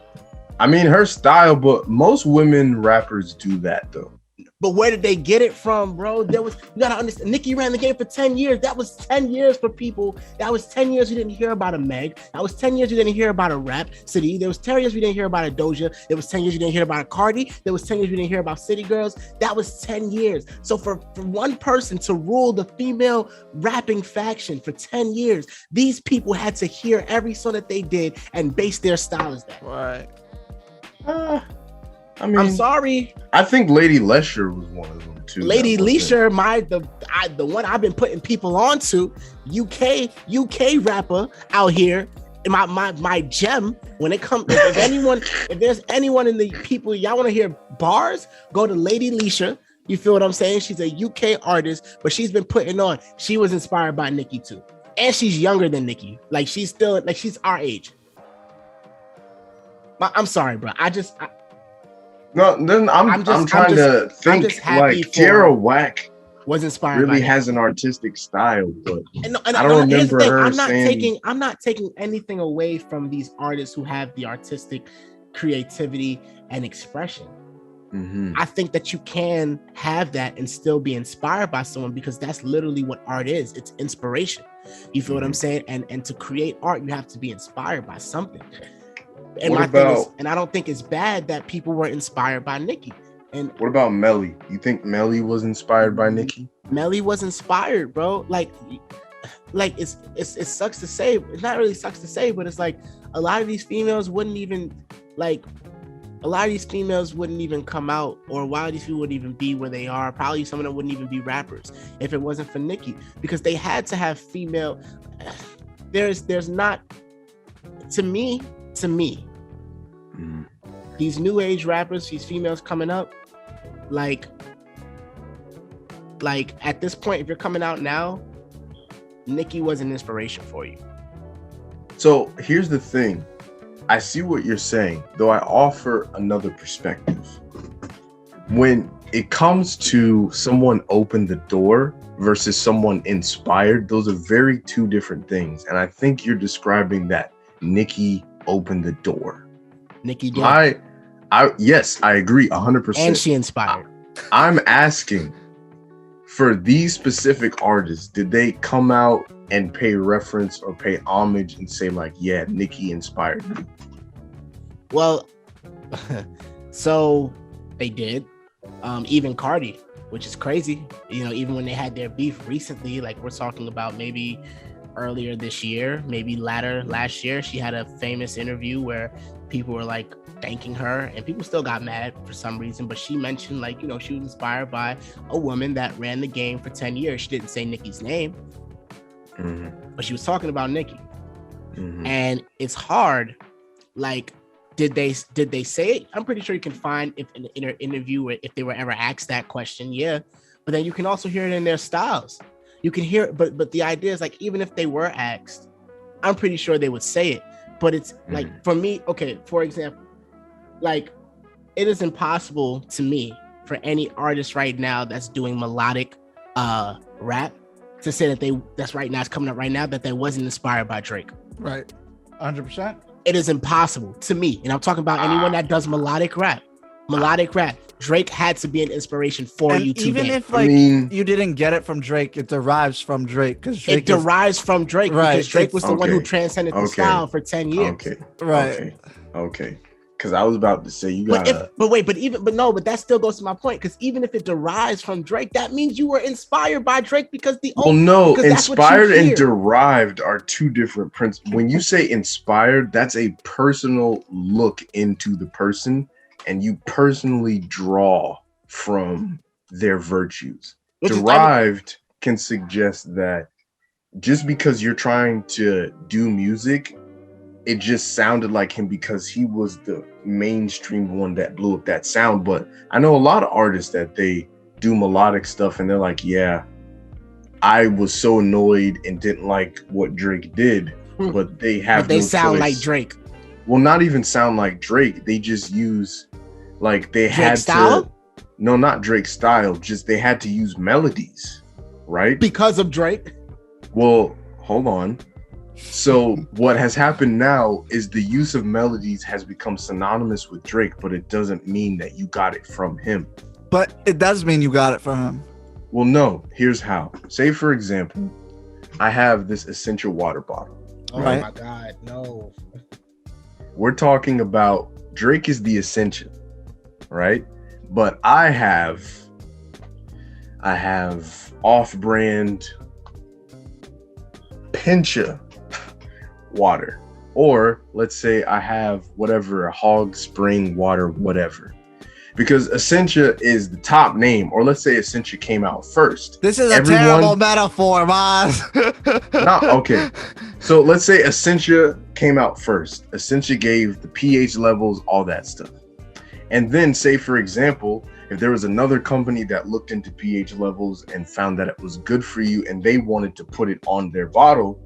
I mean, her style, but most women rappers do that though. But where did they get it from, bro? You gotta understand. Nicki ran the game for 10 years. That was 10 years for people. That was 10 years we didn't hear about a Meg. That was 10 years we didn't hear about a Rap City. There was 10 years we didn't hear about a Doja. There was 10 years we didn't hear about a Cardi. There was 10 years we didn't hear about City Girls. That was 10 years. So for one person to rule the female rapping faction for 10 years, these people had to hear every song that they did and base their style as that. Right. I mean, I'm sorry. I think Lady Lesher was one of them too. Lady Lesher, the one I've been putting people onto, UK rapper out here. My gem when it comes. If there's anyone in the people y'all want to hear bars, go to Lady Lesher. You feel what I'm saying? She's a UK artist, but she's been putting on. She was inspired by Nicki too, and she's younger than Nicki. Like she's our age. I'm sorry, bro. No, then I'm trying to think like Tierra Whack was inspired. Really has an artistic style, but I don't remember her I'm not taking anything away from these artists who have the artistic creativity and expression. Mm-hmm. I think that you can have that and still be inspired by someone because that's literally what art is. It's inspiration. You feel what I'm saying? And to create art, you have to be inspired by something. And I don't think it's bad that people were inspired by Nicki. And what about Melly? You think Melly was inspired by Nicki? Melly was inspired, bro. Like it sucks to say. It's not really sucks to say, but it's like a lot of these females wouldn't even come out, or a lot of these people wouldn't even be where they are. Probably some of them wouldn't even be rappers if it wasn't for Nicki, because they had to have female. There's not to me. These new age rappers, these females coming up, like at this point, if you're coming out now, Nicki was an inspiration for you. So here's the thing. I see what you're saying, though I offer another perspective. When it comes to someone opened the door versus someone inspired, those are two different things. And I think you're describing that Nicki opened the door. Nicki did. Yes, I agree 100%. And she inspired. I'm asking, for these specific artists, did they come out and pay reference or pay homage and say like, yeah, Nicki inspired me? Well, so they did. Even Cardi, which is crazy. You know, even when they had their beef recently, like we're talking about maybe earlier this year, maybe latter last year, she had a famous interview where people were like thanking her, and people still got mad for some reason, but she mentioned like, you know, she was inspired by a woman that ran the game for 10 years. She didn't say Nicki's name, but she was talking about Nicki. And it's hard. Like, did they say it? I'm pretty sure you can find if in an interview if they were ever asked that question, yeah. But then you can also hear it in their styles. You can hear it, but the idea is like, even if they were asked, I'm pretty sure they would say it. But it's like, for me, okay, for example, like, it is impossible to me for any artist right now that's doing melodic rap to say that that's right now, it's coming up right now, that they wasn't inspired by Drake. Right. 100%. It is impossible to me. And I'm talking about anyone that does melodic rap. Drake had to be an inspiration for you today. Even if you didn't get it from Drake, it derives from Drake, because Drake derives from Drake, right? Because Drake was the one who transcended the style for 10 years. Okay. Because I was about to say but that still goes to my point. Because even if it derives from Drake, that means you were inspired by Drake because inspired and derived are two different principles. When you say inspired, that's a personal look into the person, and you personally draw from their virtues. Derived can suggest that just because you're trying to do music, it just sounded like him because he was the mainstream one that blew up that sound. But I know a lot of artists that they do melodic stuff and they're like, yeah, I was so annoyed and didn't like what Drake did, but they sound like Drake. Well, not even sound like Drake. They just use like they Drake had style? to. No, not Drake's style. Just they had to use melodies, right? Because of Drake. Well, hold on. So what has happened now is the use of melodies has become synonymous with Drake, but it doesn't mean that you got it from him. But it does mean you got it from him. Well, no. Here's how. Say, for example, I have this essential water bottle. Oh right? My God, no. We're talking about Drake is the essential, right? But I have off-brand Pincha water, or let's say I have whatever, Hog Spring water, whatever, because Essentia is the top name, or let's say Essentia came out first. This is a terrible metaphor, Maz. Okay, so let's say Essentia came out first. Essentia gave the pH levels, all that stuff, and then say, for example, if there was another company that looked into pH levels and found that it was good for you and they wanted to put it on their bottle,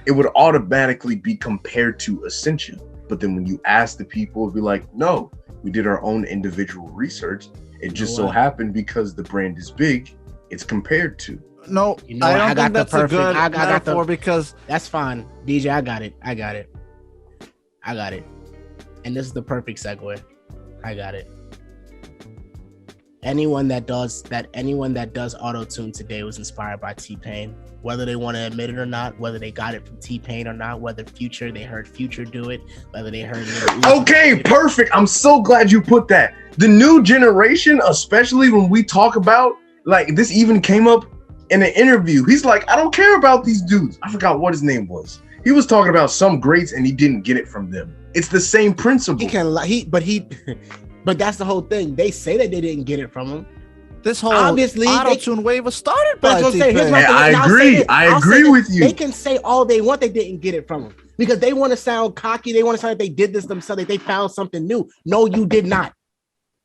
it would automatically be compared to Essentia. But then when you ask the people, it'd be like, no, we did our own individual research. It just so happened because the brand is big, it's compared to. No, I don't think that's a good metaphor because that's fine. DJ, I got it. And this is the perfect segue. I got it. Anyone that does auto-tune today was inspired by T-Pain, whether they want to admit it or not, whether they got it from T-Pain or not, whether they heard Future do it, whether they heard Okay, perfect. I'm so glad you put that. The new generation, especially when we talk about, like, this even came up in an interview. He's like, I don't care about these dudes. I forgot what his name was. He was talking about some greats and he didn't get it from them. It's the same principle. But that's the whole thing. They say that they didn't get it from him. This whole auto-tune wave was started by T-Pain. I agree with you. They can say all they want. They didn't get it from him because they want to sound cocky. They want to sound like they did this themselves. Like they found something new. No, you did not.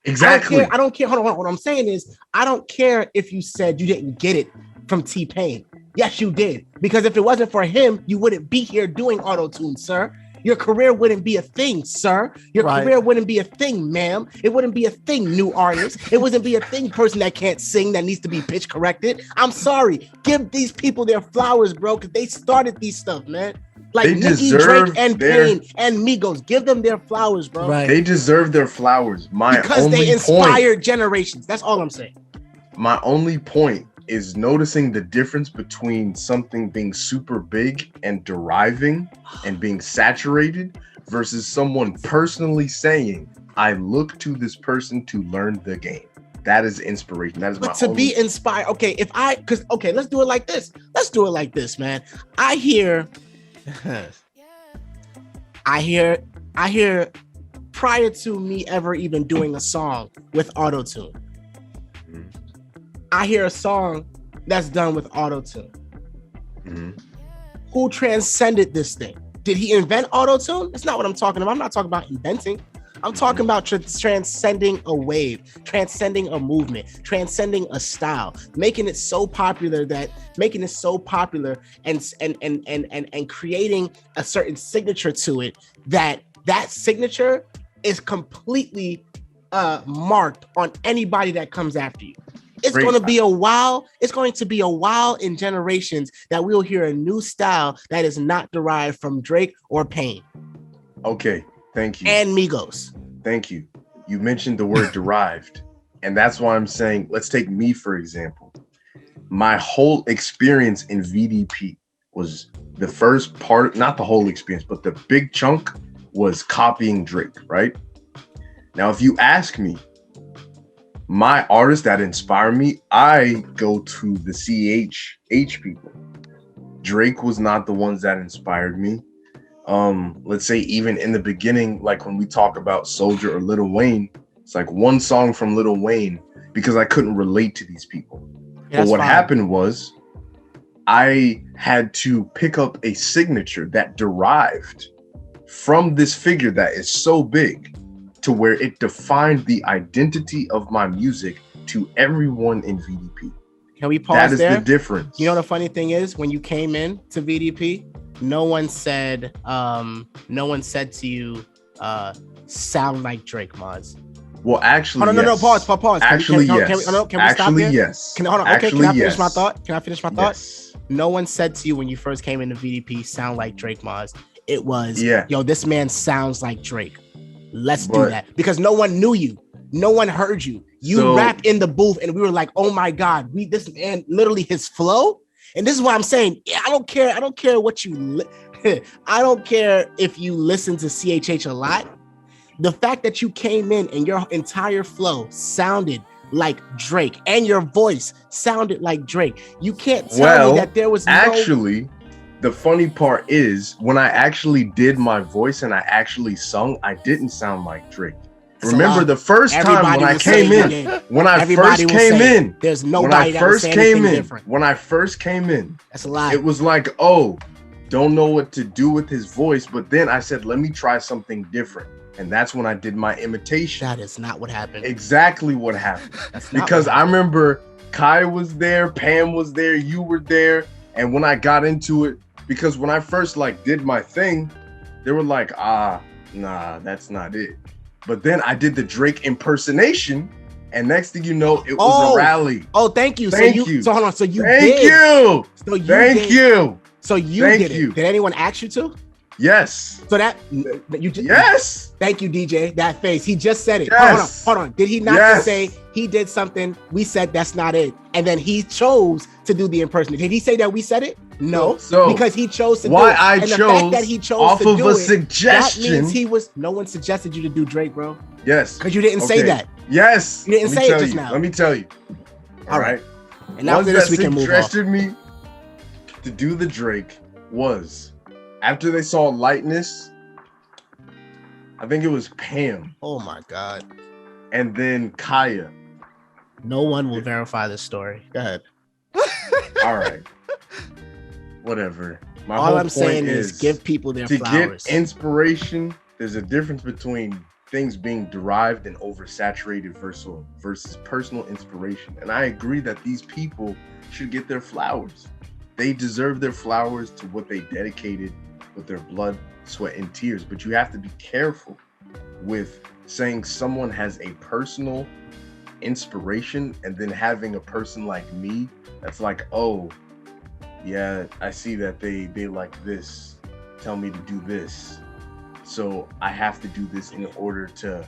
Exactly. I don't care. Hold on. What I'm saying is, I don't care if you said you didn't get it from T-Pain. Yes, you did. Because if it wasn't for him, you wouldn't be here doing auto-tune, sir. Your career wouldn't be a thing, sir. Your career wouldn't be a thing, ma'am. It wouldn't be a thing, new artist. It wouldn't be a thing, person that can't sing, that needs to be pitch corrected. I'm sorry. Give these people their flowers, bro, because they started these stuff, man. Like Nicki, Drake, and Payne, and Migos. Give them their flowers, bro. Right. They deserve their flowers. Because they inspired generations. That's all I'm saying. My only point is noticing the difference between something being super big and deriving and being saturated versus someone personally saying, I look to this person to learn the game. That is inspiration. That is but to be inspired. Okay, let's do it like this. Let's do it like this, man. I hear prior to me ever even doing a song with auto-tune, I hear a song that's done with auto-tune. Who transcended this thing? Did he invent auto-tune? That's not what I'm talking about. I'm not talking about inventing. I'm talking about transcending a wave, transcending a movement, transcending a style, making it so popular and creating a certain signature to it that signature is completely marked on anybody that comes after you. It's going to be a while. It's going to be a while in generations that we'll hear a new style that is not derived from Drake or Payne. Okay, thank you. And Migos. Thank you. You mentioned the word derived, and that's why I'm saying, let's take me for example. My whole experience in VDP was the first part, not the whole experience, but the big chunk was copying Drake, right? Now, if you ask me, my artists that inspire me, I go to the CH people. Drake was not the ones that inspired me. Let's say even in the beginning, like when we talk about Soulja or Lil Wayne, it's like one song from Lil Wayne because I couldn't relate to these people. Yeah, but what happened was I had to pick up a signature that derived from this figure that is so big to where it defined the identity of my music to everyone in VDP. Can we pause there? That is the difference. You know, the funny thing is when you came in to VDP, no one said to you, sound like Drake, Maz. Well, actually, no, pause. Actually, can yes. Can we stop there? Yes. Hold on. Okay, can I finish my thought? Yes. No one said to you when you first came into VDP, sound like Drake, Maz. It was, yo, this man sounds like Drake. Let's do that. Because no one knew you. No one heard you. You rap in the booth and we were like, oh my God, this man, literally his flow. And this is what I'm saying. Yeah, I don't care what you, I don't care if you listen to CHH a lot. The fact that you came in and your entire flow sounded like Drake and your voice sounded like Drake. You can't tell me that there was actually, the funny part is when I actually did my voice and I actually sung, I didn't sound like Drake. Remember the first time when I came in, there's nobody that was saying anything different. When I first came in, that's a lie. It was like, oh, don't know what to do with his voice. But then I said, let me try something different. And that's when I did my imitation. That is not what happened. Exactly what happened. Because I remember Kai was there, Pam was there, you were there. And when I got into it, because when I first did my thing, they were like, nah, that's not it. But then I did the Drake impersonation, and next thing you know, it was a rally. Oh, thank you. Thank you. So hold on. So you thank did. You. So you thank did. You. So you thank did it. You. Did anyone ask you to? Yes. So that you just yes. Thank you, DJ. That face. He just said it. Yes. Hold on. Did he not just say he did something? We said that's not it, and then he chose to do the impersonation. Did he say that we said it? No. So because he chose to do it. And the fact that he chose off to of do a suggestion. That means he was. No one suggested you to do Drake, bro. Yes. Because you didn't say that. Yes. You didn't say it just now. Let me tell you. All right. And after this, we can move on. Suggested me to do the Drake was after they saw Lightness. I think it was Pam. Oh my God. And then Kaya. No one will verify this story. Go ahead. All right. Whatever. All I'm saying is give people their flowers. To get inspiration, there's a difference between things being derived and oversaturated versus personal inspiration. And I agree that these people should get their flowers. They deserve their flowers to what they dedicated with their blood, sweat, and tears. But you have to be careful with saying someone has a personal inspiration and then having a person like me that's like, oh, yeah, I see that they like this. Tell me to do this. So I have to do this in order to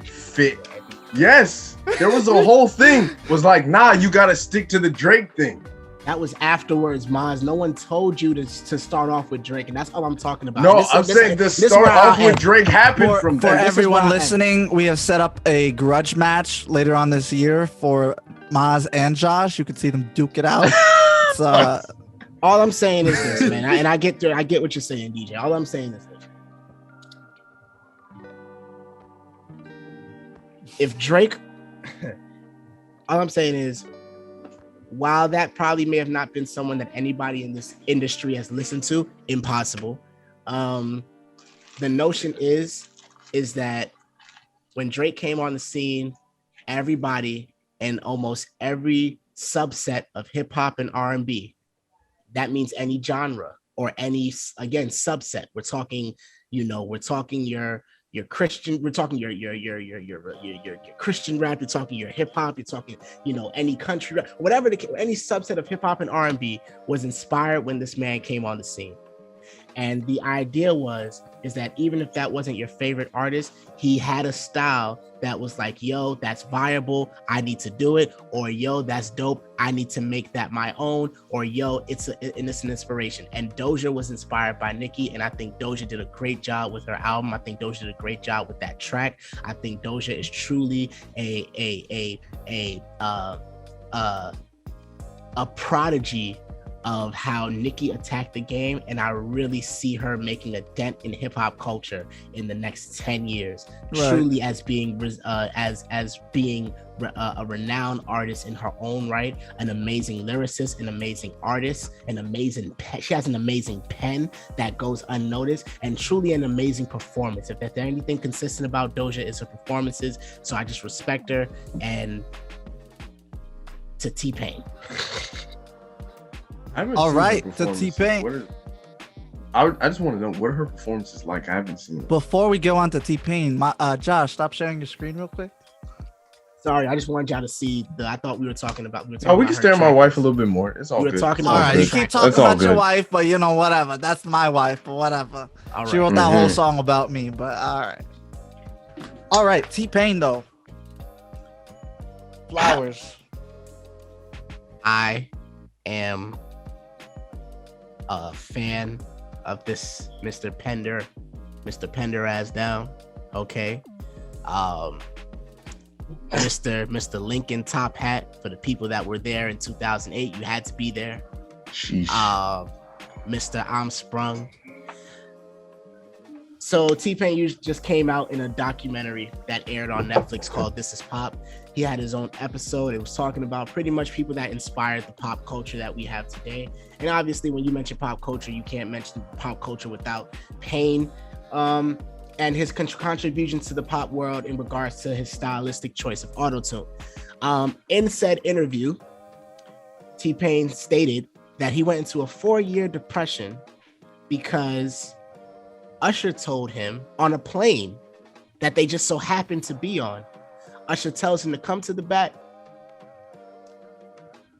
fit. Yes, there was a whole thing. Was like, nah, you got to stick to the Drake thing. That was afterwards, Maz. No one told you to start off with Drake, and that's all I'm talking about. No, I'm saying the start off with Drake happened from that. For everyone listening, we have set up a grudge match later on this year for Maz and Josh. You can see them duke it out. So, all I'm saying is this, man, and I get what you're saying, DJ. All I'm saying is this. If Drake, all I'm saying is, while that probably may have not been someone that anybody in this industry has listened to, impossible. The notion is that when Drake came on the scene, everybody and almost every subset of hip hop and R&B, that means any genre or any, again, subset. We're talking your Christian, we're talking your Christian rap, you're talking your hip hop, you're talking, any country rap, whatever any subset of hip hop and R&B was inspired when this man came on the scene. And the idea is that even if that wasn't your favorite artist, he had a style that was like, yo, that's viable, I need to do it, or yo, that's dope, I need to make that my own, or yo, it's an inspiration. And Doja was inspired by Nicki, and I think Doja did a great job with her album. I think Doja did a great job with that track. I think Doja is truly a prodigy of how Nicki attacked the game, and I really see her making a dent in hip hop culture in the next 10 years. Right. Truly, as being a renowned artist in her own right, an amazing lyricist, an amazing artist, an amazing pen. She has an amazing pen that goes unnoticed, and truly an amazing performance. If there's anything consistent about Doja, is her performances. So I just respect her. And to T-Pain. All right, to T-Pain. I just want to know what are her performances like. I haven't seen it. Before we go on to T-Pain, Josh, stop sharing your screen real quick. Sorry, I just wanted y'all to see I thought we were talking about. We can stare at my wife a little bit more. It's all good. Talking all right, you keep talking about your wife, but whatever. That's my wife, but whatever. Right. She wrote that whole song about me, but all right. All right, T-Pain though. Flowers. I am a fan of this Mr. Pender ass down. Okay. Mr. Lincoln Top Hat, for the people that were there in 2008, you had to be there. Sheesh. Mr. I'm Sprung. So T-Pain just came out in a documentary that aired on Netflix called This Is Pop. He had his own episode. It was talking about pretty much people that inspired the pop culture that we have today. And obviously, when you mention pop culture, you can't mention pop culture without Pain. And his contributions to the pop world in regards to his stylistic choice of autotune. In said interview, T-Pain stated that he went into a 4-year depression because Usher told him on a plane that they just so happened to be on. Usher tells him to come to the back.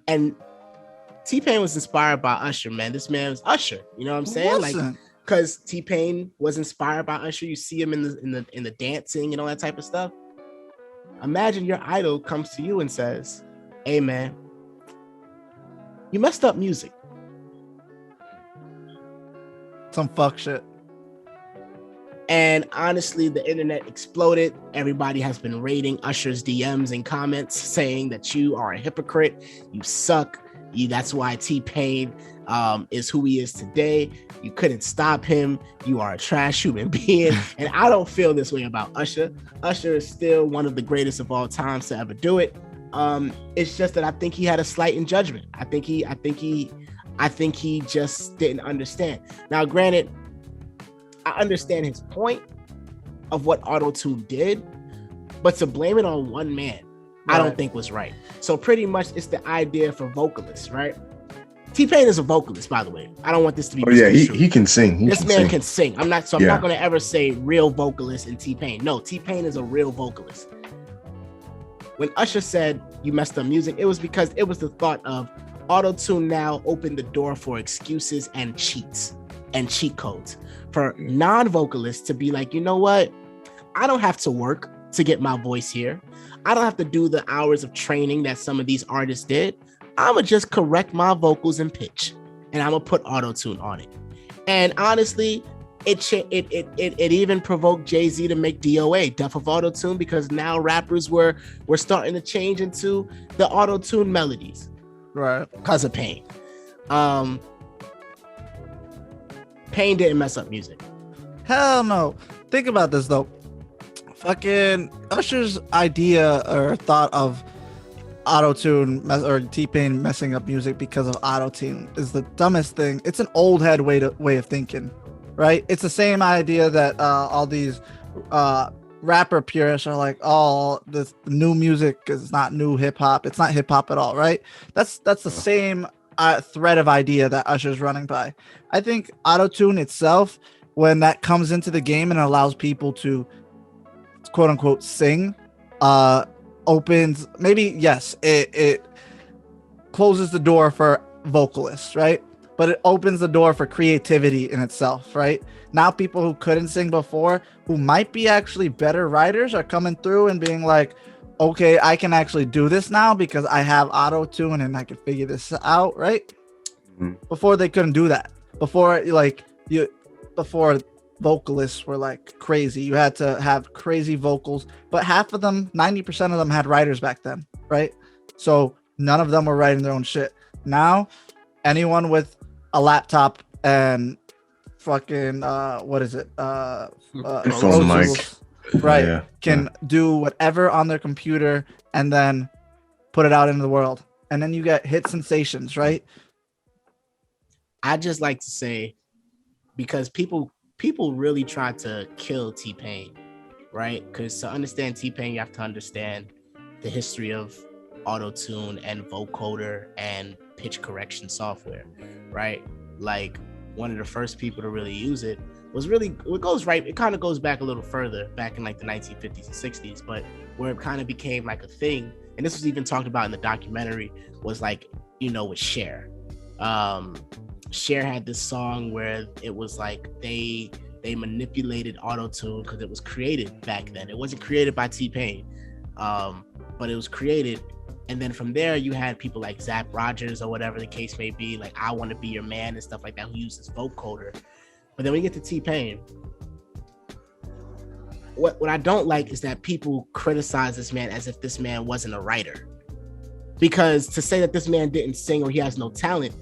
And T-Pain was inspired by Usher, man. This man was Usher. You know what I'm saying? Like, because T-Pain was inspired by Usher. You see him in the dancing and all that type of stuff. Imagine your idol comes to you and says, "Hey man, you messed up music." Some fuck shit. And honestly, the internet exploded. Everybody has been raiding Usher's DMs and comments saying that you are a hypocrite. You suck. That's why T-Pain is who he is today. You couldn't stop him. You are a trash human being. And I don't feel this way about Usher. Usher is still one of the greatest of all times to ever do it. It's just that I think he had a slight in judgment. I think he just didn't understand. Now, granted, I understand his point of what auto-tune did, but to blame it on one man, I don't think was right. So pretty much it's the idea for vocalists, right? T-Pain is a vocalist, by the way. I don't want this to be. Oh yeah, he can sing. This man can sing. I'm not going to ever say real vocalist in T-Pain. No, T-Pain is a real vocalist. When Usher said you messed up music, it was because it was the thought of auto-tune now opened the door for excuses and cheats and cheat codes for non-vocalists to be like, you know what? I don't have to work to get my voice here. I don't have to do the hours of training that some of these artists did. I'm going to just correct my vocals and pitch, and I'm going to put auto-tune on it. And honestly, it even provoked Jay-Z to make DOA, Death of Auto-Tune, because now rappers were starting to change into the auto-tune melodies. Right. Because of Pain. Pain didn't mess up music. Hell no. Think about this, though. Fucking Usher's idea or thought of auto-tune or T-Pain messing up music because of auto-tune is the dumbest thing. It's an old head way of thinking, right? It's the same idea that all these rapper purists are like, oh, this new music is not new hip-hop. It's not hip-hop at all, right? That's the same thread of idea that Usher's running by. I think auto-tune itself, when that comes into the game and allows people to quote unquote sing, opens, maybe, yes, it closes the door for vocalists, right? But it opens the door for creativity in itself, right? Now people who couldn't sing before, who might be actually better writers, are coming through and being like, okay, I can actually do this now because I have auto-tune and I can figure this out, right? Mm-hmm. Before they couldn't do that. Before vocalists were like crazy. You had to have crazy vocals, but half of them, 90% of them had writers back then, right? So none of them were writing their own shit. Now, anyone with a laptop and fucking what is it? Phone mic. Right. Can do whatever on their computer and then put it out into the world. And then you get hit sensations, right? I just like to say, because people really try to kill T-Pain, right? Because to understand T-Pain, you have to understand the history of auto-tune and vocoder and pitch correction software, right? Like, one of the first people to really use it, it kind of goes back a little further, back in like the 1950s and 60s, but where it kind of became like a thing, and this was even talked about in the documentary, was like, with Cher. Cher had this song where it was like they manipulated auto-tune because it was created back then. It wasn't created by T-Pain, but it was created. And then from there, you had people like Zapp Rogers or whatever the case may be, like I Want to Be Your Man and stuff like that, who uses vocoder. But then when you get to T-Pain, what I don't like is that people criticize this man as if this man wasn't a writer. Because to say that this man didn't sing or he has no talent,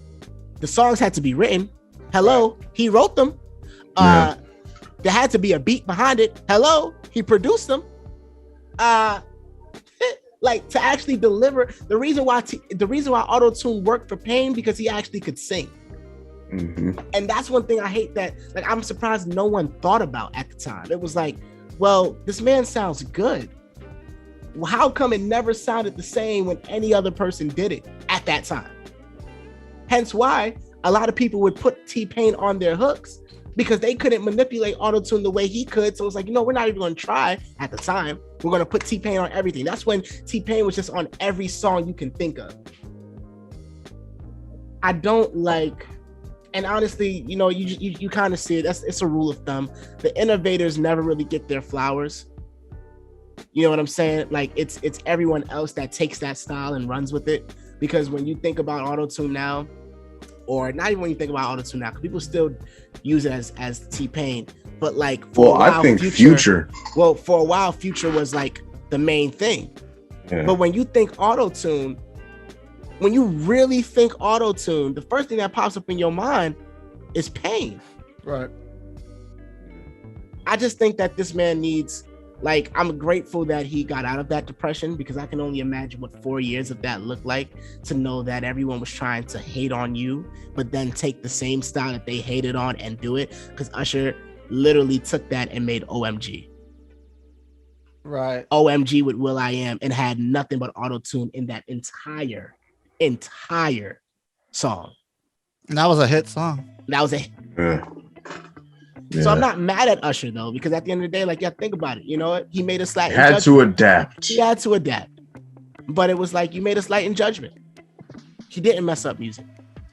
the songs had to be written. Hello, he wrote them. Yeah. There had to be a beat behind it. Hello, he produced them. Like to actually deliver, the reason why auto-tune worked for Pain, because he actually could sing. Mm-hmm. And that's one thing I hate, that like I'm surprised no one thought about at the time. It was like, well, this man sounds good. Well, how come it never sounded the same when any other person did it at that time? Hence why a lot of people would put T-Pain on their hooks, because they couldn't manipulate auto-tune the way he could. So it's like, we're not even going to try at the time. We're going to put T-Pain on everything. That's when T-Pain was just on every song you can think of. I don't like, and honestly, you kind of see it. It's a rule of thumb. The innovators never really get their flowers. You know what I'm saying? Like it's everyone else that takes that style and runs with it. Because when you think about auto-tune now, or not even when you think about auto-tune now, because people still use it as T-Pain, but like for a while, I think Future. Well, for a while, Future was like the main thing. Yeah. But when you think auto-tune, when you really think auto-tune, the first thing that pops up in your mind is Pain. Right. I just think that this man needs, like, I'm grateful that he got out of that depression, because I can only imagine what 4 years of that looked like, to know that everyone was trying to hate on you, but then take the same style that they hated on and do it. Because Usher literally took that and made OMG. Right. OMG with will.i.am, and had nothing but auto-tune in that entire song. And that was a hit song. That was a hit. Yeah. So I'm not mad at Usher though, because at the end of the day, like, think about it. You know what? He made a slight. He had to adapt. He had to adapt. But it was like, you made a slight in judgment. He didn't mess up music.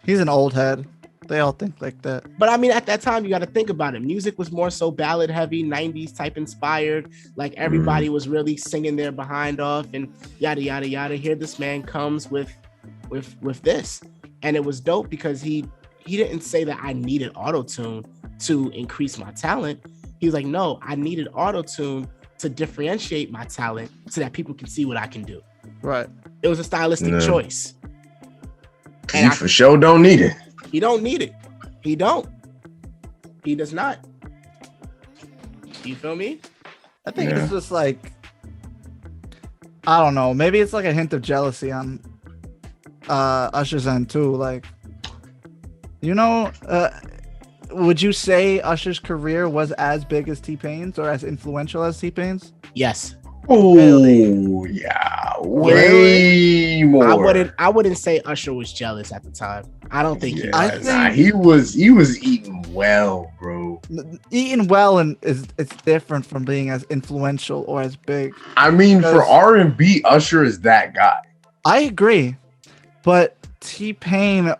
He's an old head. They all think like that. But I mean, at that time, you got to think about it. Music was more so ballad heavy, 90s type inspired. Like everybody was really singing their behind off and yada, yada, yada. Here this man comes with this. And it was dope because he didn't say that I needed auto-tune to increase my talent. He was like, no, I needed auto-tune to differentiate my talent so that people can see what I can do. Right. It was a stylistic choice. And he for sure don't need it. He don't need it. He don't. He does not. You feel me? I think it's just like, I don't know. Maybe it's like a hint of jealousy on Usher's end too. Like, would you say Usher's career was as big as T-Pain's or as influential as T-Pain's? Yes. Oh, really? Yeah, way more. I wouldn't say Usher was jealous at the time. I don't think he was. He was eating well, bro. Eating well and it's different from being as influential or as big. I mean, for R&B, Usher is that guy. I agree, but T-Pain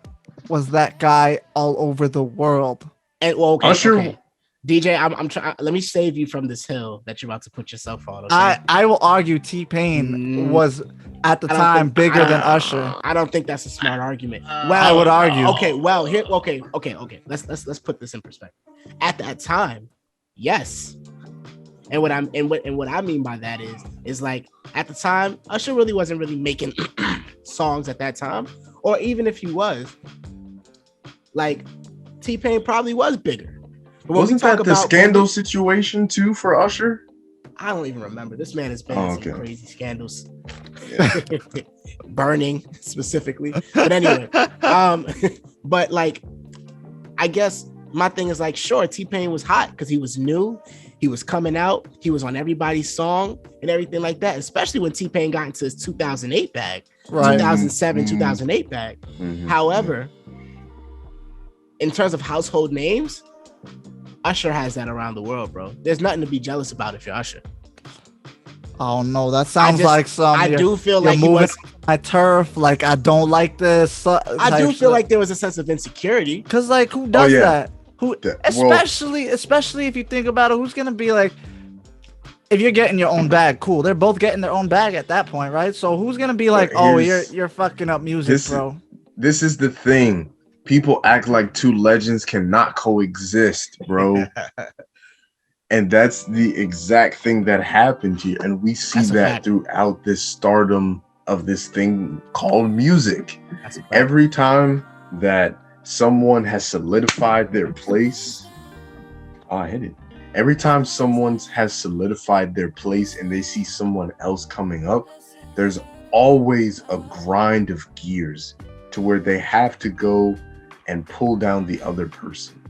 was that guy all over the world. And Usher. DJ, I'm trying. Let me save you from this hill that you're about to put yourself on. Okay? I will argue T-Pain was at the time bigger than Usher. I don't think that's a smart argument. Well, I would argue. Okay. Well, here. Okay. Let's put this in perspective. At that time, yes. And what I mean by that is like at the time, Usher really wasn't really making songs at that time, or even if he was, like T-Pain probably was bigger. Wasn't that the scandal situation too for Usher? I don't even remember. This man has been in some crazy scandals. Yeah. Burning specifically. But anyway, but like, I guess my thing is like, sure, T-Pain was hot because he was new. He was coming out. He was on everybody's song and everything like that, especially when T-Pain got into his 2008 bag, right. 2007, 2008 bag. Mm-hmm. However, in terms of household names, Usher has that around the world, bro. There's nothing to be jealous about if you're Usher. Oh no, that sounds like some. I do feel like moving my turf. Like I don't like this. I do feel like there was a sense of insecurity. Cause like who does that? Who, especially if you think about it, who's gonna be like, if you're getting your own bag, cool. They're both getting their own bag at that point, right? So who's gonna be like, oh, you're fucking up music, bro? This is the thing. People act like two legends cannot coexist, bro. And that's the exact thing that happened here. And we see that throughout this stardom of this thing called music. Every time that someone has solidified their place, I hit it. Every time someone has solidified their place and they see someone else coming up, there's always a grind of gears to where they have to go and pull down the other person.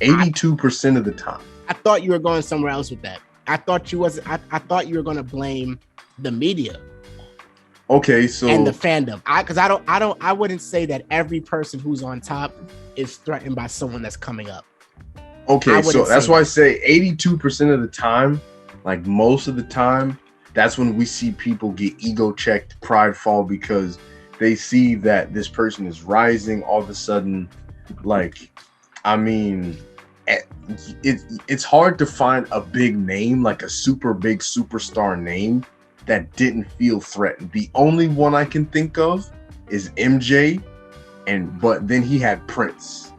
82% of the time. I thought you were going somewhere else with that. I thought you were going to blame the media. Okay, so and the fandom. I wouldn't say that every person who's on top is threatened by someone that's coming up. Okay, so that's why I say 82% of the time, like most of the time, that's when we see people get ego checked, pride fall, because they see that this person is rising all of a sudden. Like, I mean, it's hard to find a big name, like a super big superstar name that didn't feel threatened. The only one I can think of is MJ, but then he had Prince.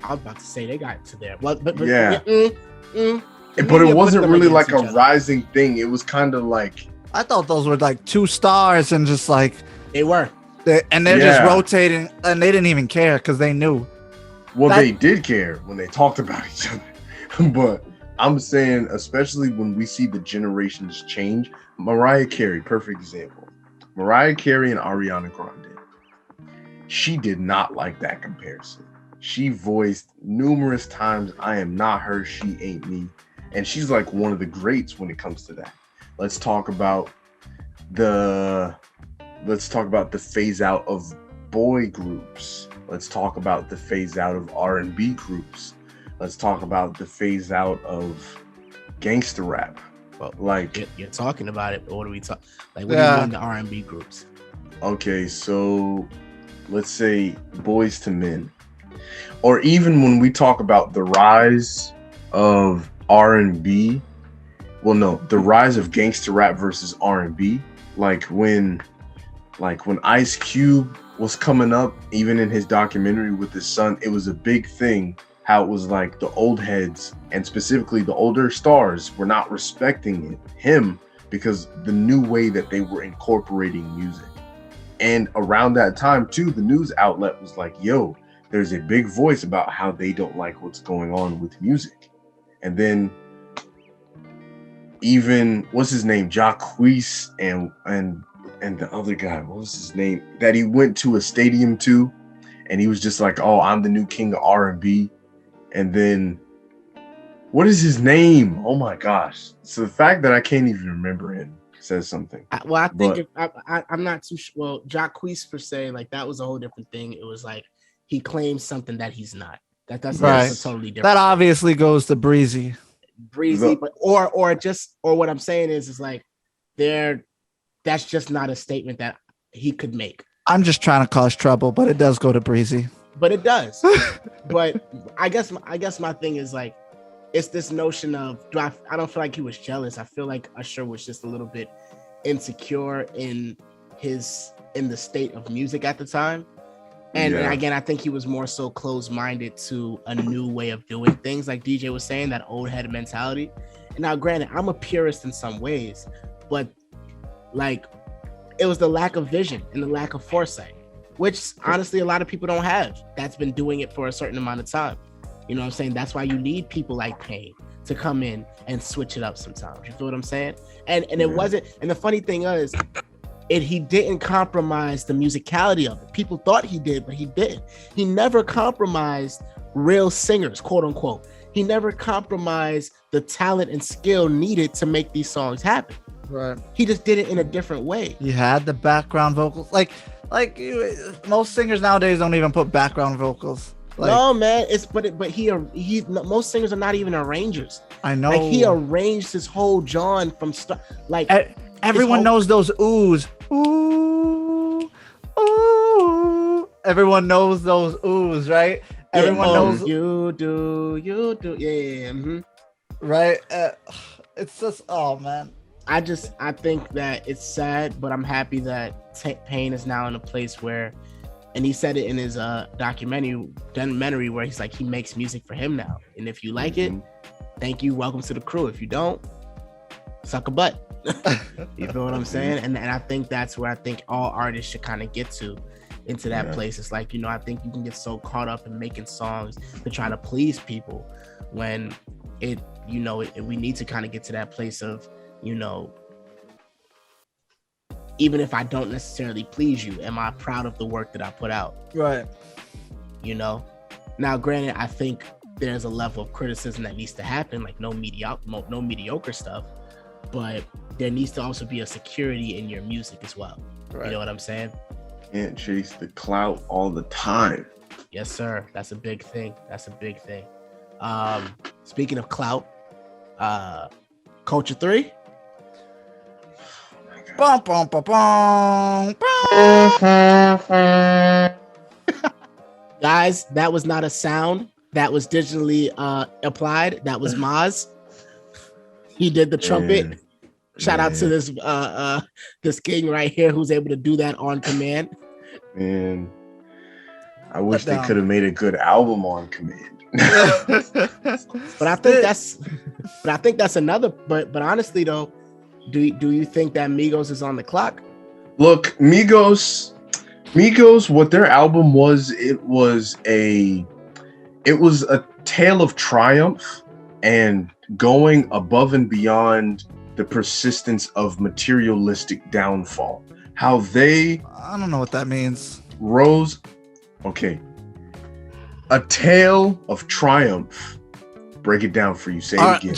I was about to say they got to there. But yeah. But it wasn't really like a rising thing. It was kind of like, I thought those were like two stars and just like they were. They're just rotating, and they didn't even care because they knew. Well, they did care when they talked about each other. But I'm saying, especially when we see the generations change, Mariah Carey, perfect example. Mariah Carey and Ariana Grande. She did not like that comparison. She voiced numerous times, I am not her, she ain't me. And she's like one of the greats when it comes to that. Let's talk about the phase out of boy groups. Let's talk about the phase out of R&B groups. Let's talk about the phase out of gangster rap. Well, like you're talking about it, but what are we talking? Like, what do you mean the R&B groups? Okay, so let's say Boys to Men, or even when we talk about the rise of R&B. Well, no, the rise of gangster rap versus R&B. Like when Ice Cube was coming up, even in his documentary with his son, it was a big thing how it was like the old heads and specifically the older stars were not respecting him because the new way that they were incorporating music. And around that time too, the news outlet was like, yo, there's a big voice about how they don't like what's going on with music. And then even, what's his name, Jacquees and the other guy, what was his name, that he went to a stadium to, and he was just like, oh, I'm the new king of R&B. And then, what is his name? Oh my gosh. So the fact that I can't even remember him says something. I think I'm not too sure. Well, Jacquees per se, like that was a whole different thing. It was like he claims something that he's not. That's a totally different. That obviously goes to Breezy, but or what I'm saying is like that's just not a statement that he could make. I'm just trying to cause trouble, but it does go to Breezy. But it does. But I guess my thing is like, it's this notion of, I don't feel like he was jealous. I feel like Usher was just a little bit insecure in the state of music at the time. And again, I think he was more so closed-minded to a new way of doing things. Like DJ was saying, that old head mentality. And now granted, I'm a purist in some ways, but like it was the lack of vision and the lack of foresight, which honestly a lot of people don't have, that's been doing it for a certain amount of time. You know what I'm saying? That's why you need people like Payne to come in and switch it up sometimes. You feel what I'm saying? And it wasn't, and the funny thing is, he didn't compromise the musicality of it. People thought he did, but he didn't. He never compromised real singers, quote unquote. He never compromised the talent and skill needed to make these songs happen. Right. He just did it in a different way. He had the background vocals. Like most singers nowadays don't even put background vocals. Like, no, man, most singers are not even arrangers. I know. Like he arranged his whole John from start. Like everyone knows those oohs. Ooh, ooh. Everyone knows those oohs, right? Everyone knows. You do. Yeah. Mm-hmm. Right. It's just, oh man. I think that it's sad, but I'm happy that Payne is now in a place where, and he said it in his documentary where he's like, he makes music for him now. And if you like it, thank you. Welcome to the crew. If you don't, suck a butt. You feel what I'm saying? And I think that's where I think all artists should kind of get into that place. It's like, I think you can get so caught up in making songs to try to please people when we need to kind of get to that place of, even if I don't necessarily please you, am I proud of the work that I put out? Right. Now, granted, I think there's a level of criticism that needs to happen, like no mediocre stuff, but there needs to also be a security in your music as well. Right. You know what I'm saying? Can't chase the clout all the time. Yes, sir. That's a big thing. Speaking of clout, Culture 3. Bum, bum, bum, bum, Guys, that was not a sound. That was digitally applied. That was Maz. He did the trumpet. Shout out to this king right here who's able to do that on command. Man, I wish they could have made a good album on command. But I think that's another. But honestly though, do you think that Migos is on the clock? Look, Migos, what their album was, it was a tale of triumph and going above and beyond the persistence of materialistic downfall. How they, I don't know what that means. Rose, okay. A tale of triumph. Break it down for you. Say it again.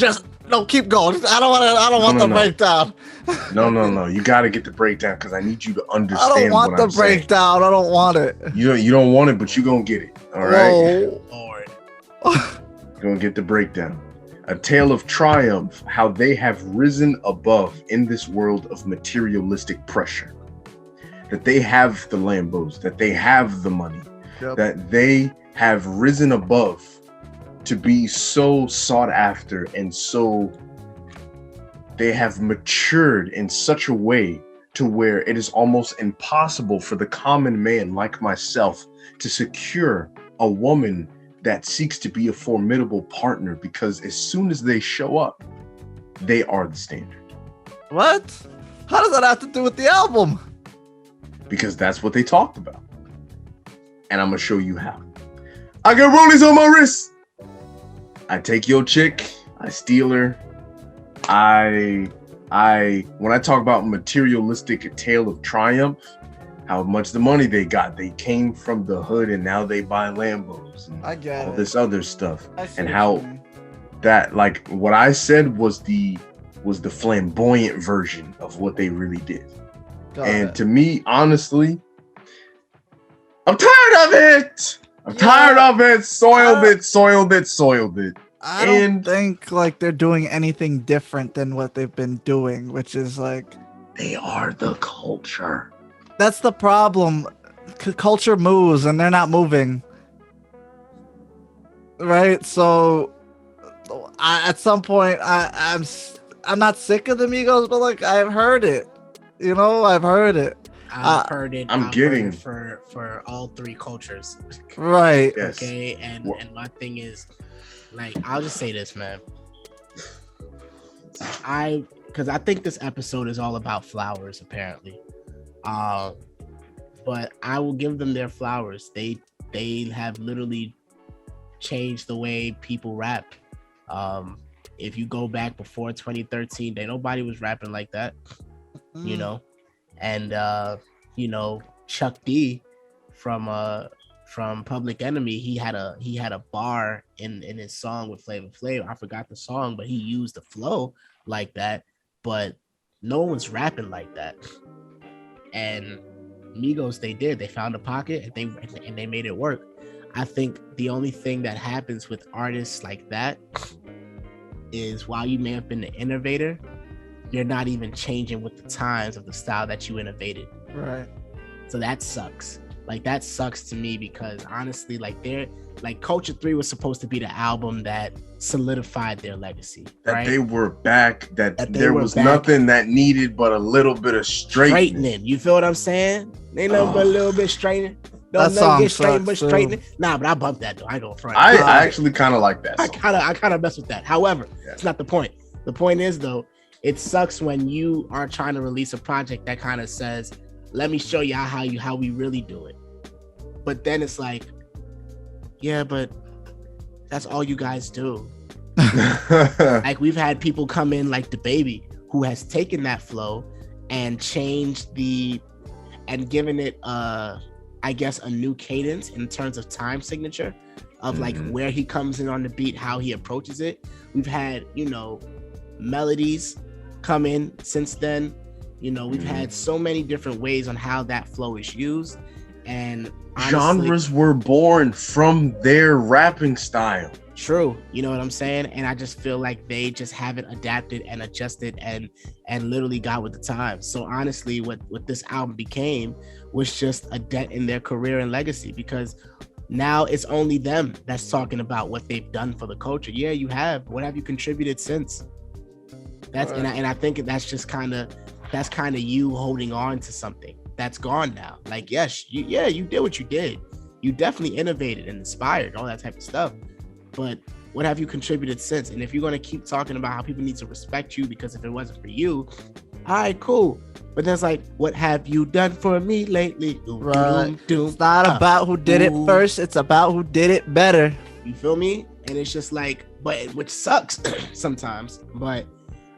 Keep going. I don't want the breakdown. No. You got to get the breakdown because I need you to understand. I don't want the breakdown. I don't want it. You don't want it, but you gonna get it. All right. Whoa. Lord. You're gonna get the breakdown. A tale of triumph. How they have risen above in this world of materialistic pressure. That they have the Lambos. That they have the money. Yep. That they have risen above to be so sought after, and so they have matured in such a way to where it is almost impossible for the common man like myself to secure a woman that seeks to be a formidable partner, because as soon as they show up, they are the standard. What? How does that have to do with the album? Because that's what they talked about. And I'm gonna show you how. I got rollies on my wrist. I take your chick, I steal her. When I talk about materialistic tale of triumph, how much the money they got, they came from the hood and now they buy Lambos and all this other stuff. And how that, like, what I said was the flamboyant version of what they really did. To me, honestly, I'm tired of it. Soiled it. I don't think like they're doing anything different than what they've been doing, which is like, they are the culture. That's the problem. Culture moves and they're not moving. Right? So at some point I'm not sick of the Migos, but like I've heard it. I've heard it. I've heard it. I'm getting for all three cultures. Right. Yes. Okay. And my thing is, like, I'll just say this, man. Because I think this episode is all about flowers, apparently. But I will give them their flowers. They have literally changed the way people rap. If you go back before 2013, nobody was rapping like that. And Chuck D from Public Enemy, he had a bar in his song with Flavor Flav. I forgot the song, but he used the flow like that, but no one's rapping like that. And Migos, they found a pocket and they made it work. I think the only thing that happens with artists like that is while you may have been the innovator, you're not even changing with the times of the style that you innovated. Right. So that sucks. Like that sucks to me because honestly, like Culture 3 was supposed to be the album that solidified their legacy. That right? they were back, that there was nothing that needed but a little bit of straightening. You feel what I'm saying? They nothing but a little bit straightening. Don't nothing get straightened but straightening. Nah, but I bumped that though. I go front. I actually kind of like that song. I kind of mess with that. However, it's not the point. The point is though, it sucks when you are trying to release a project that kind of says, let me show you how we really do it. But then it's like, yeah, but that's all you guys do. Like we've had people come in like the Baby who has taken that flow and changed and given it I guess a new cadence in terms of time signature of like where he comes in on the beat, how he approaches it. We've had, melodies come in since then. We've had so many different ways on how that flow is used, and honestly, genres were born from their rapping style. True, you know what I'm saying? And I just feel like they just haven't adapted and adjusted and literally got with the times. So honestly, what this album became was just a dent in their career and legacy, because now it's only them that's talking about what they've done for the culture. Yeah, you have. What have you contributed since? That's right. and I think that's just kind of you holding on to something that's gone now. Like, yes, you did what you did. You definitely innovated and inspired, all that type of stuff. But what have you contributed since? And if you're going to keep talking about how people need to respect you because if it wasn't for you, all right, cool. But there's like, what have you done for me lately? Right. It's not about who did it first. It's about who did it better. You feel me? And it's just like, which sucks sometimes. But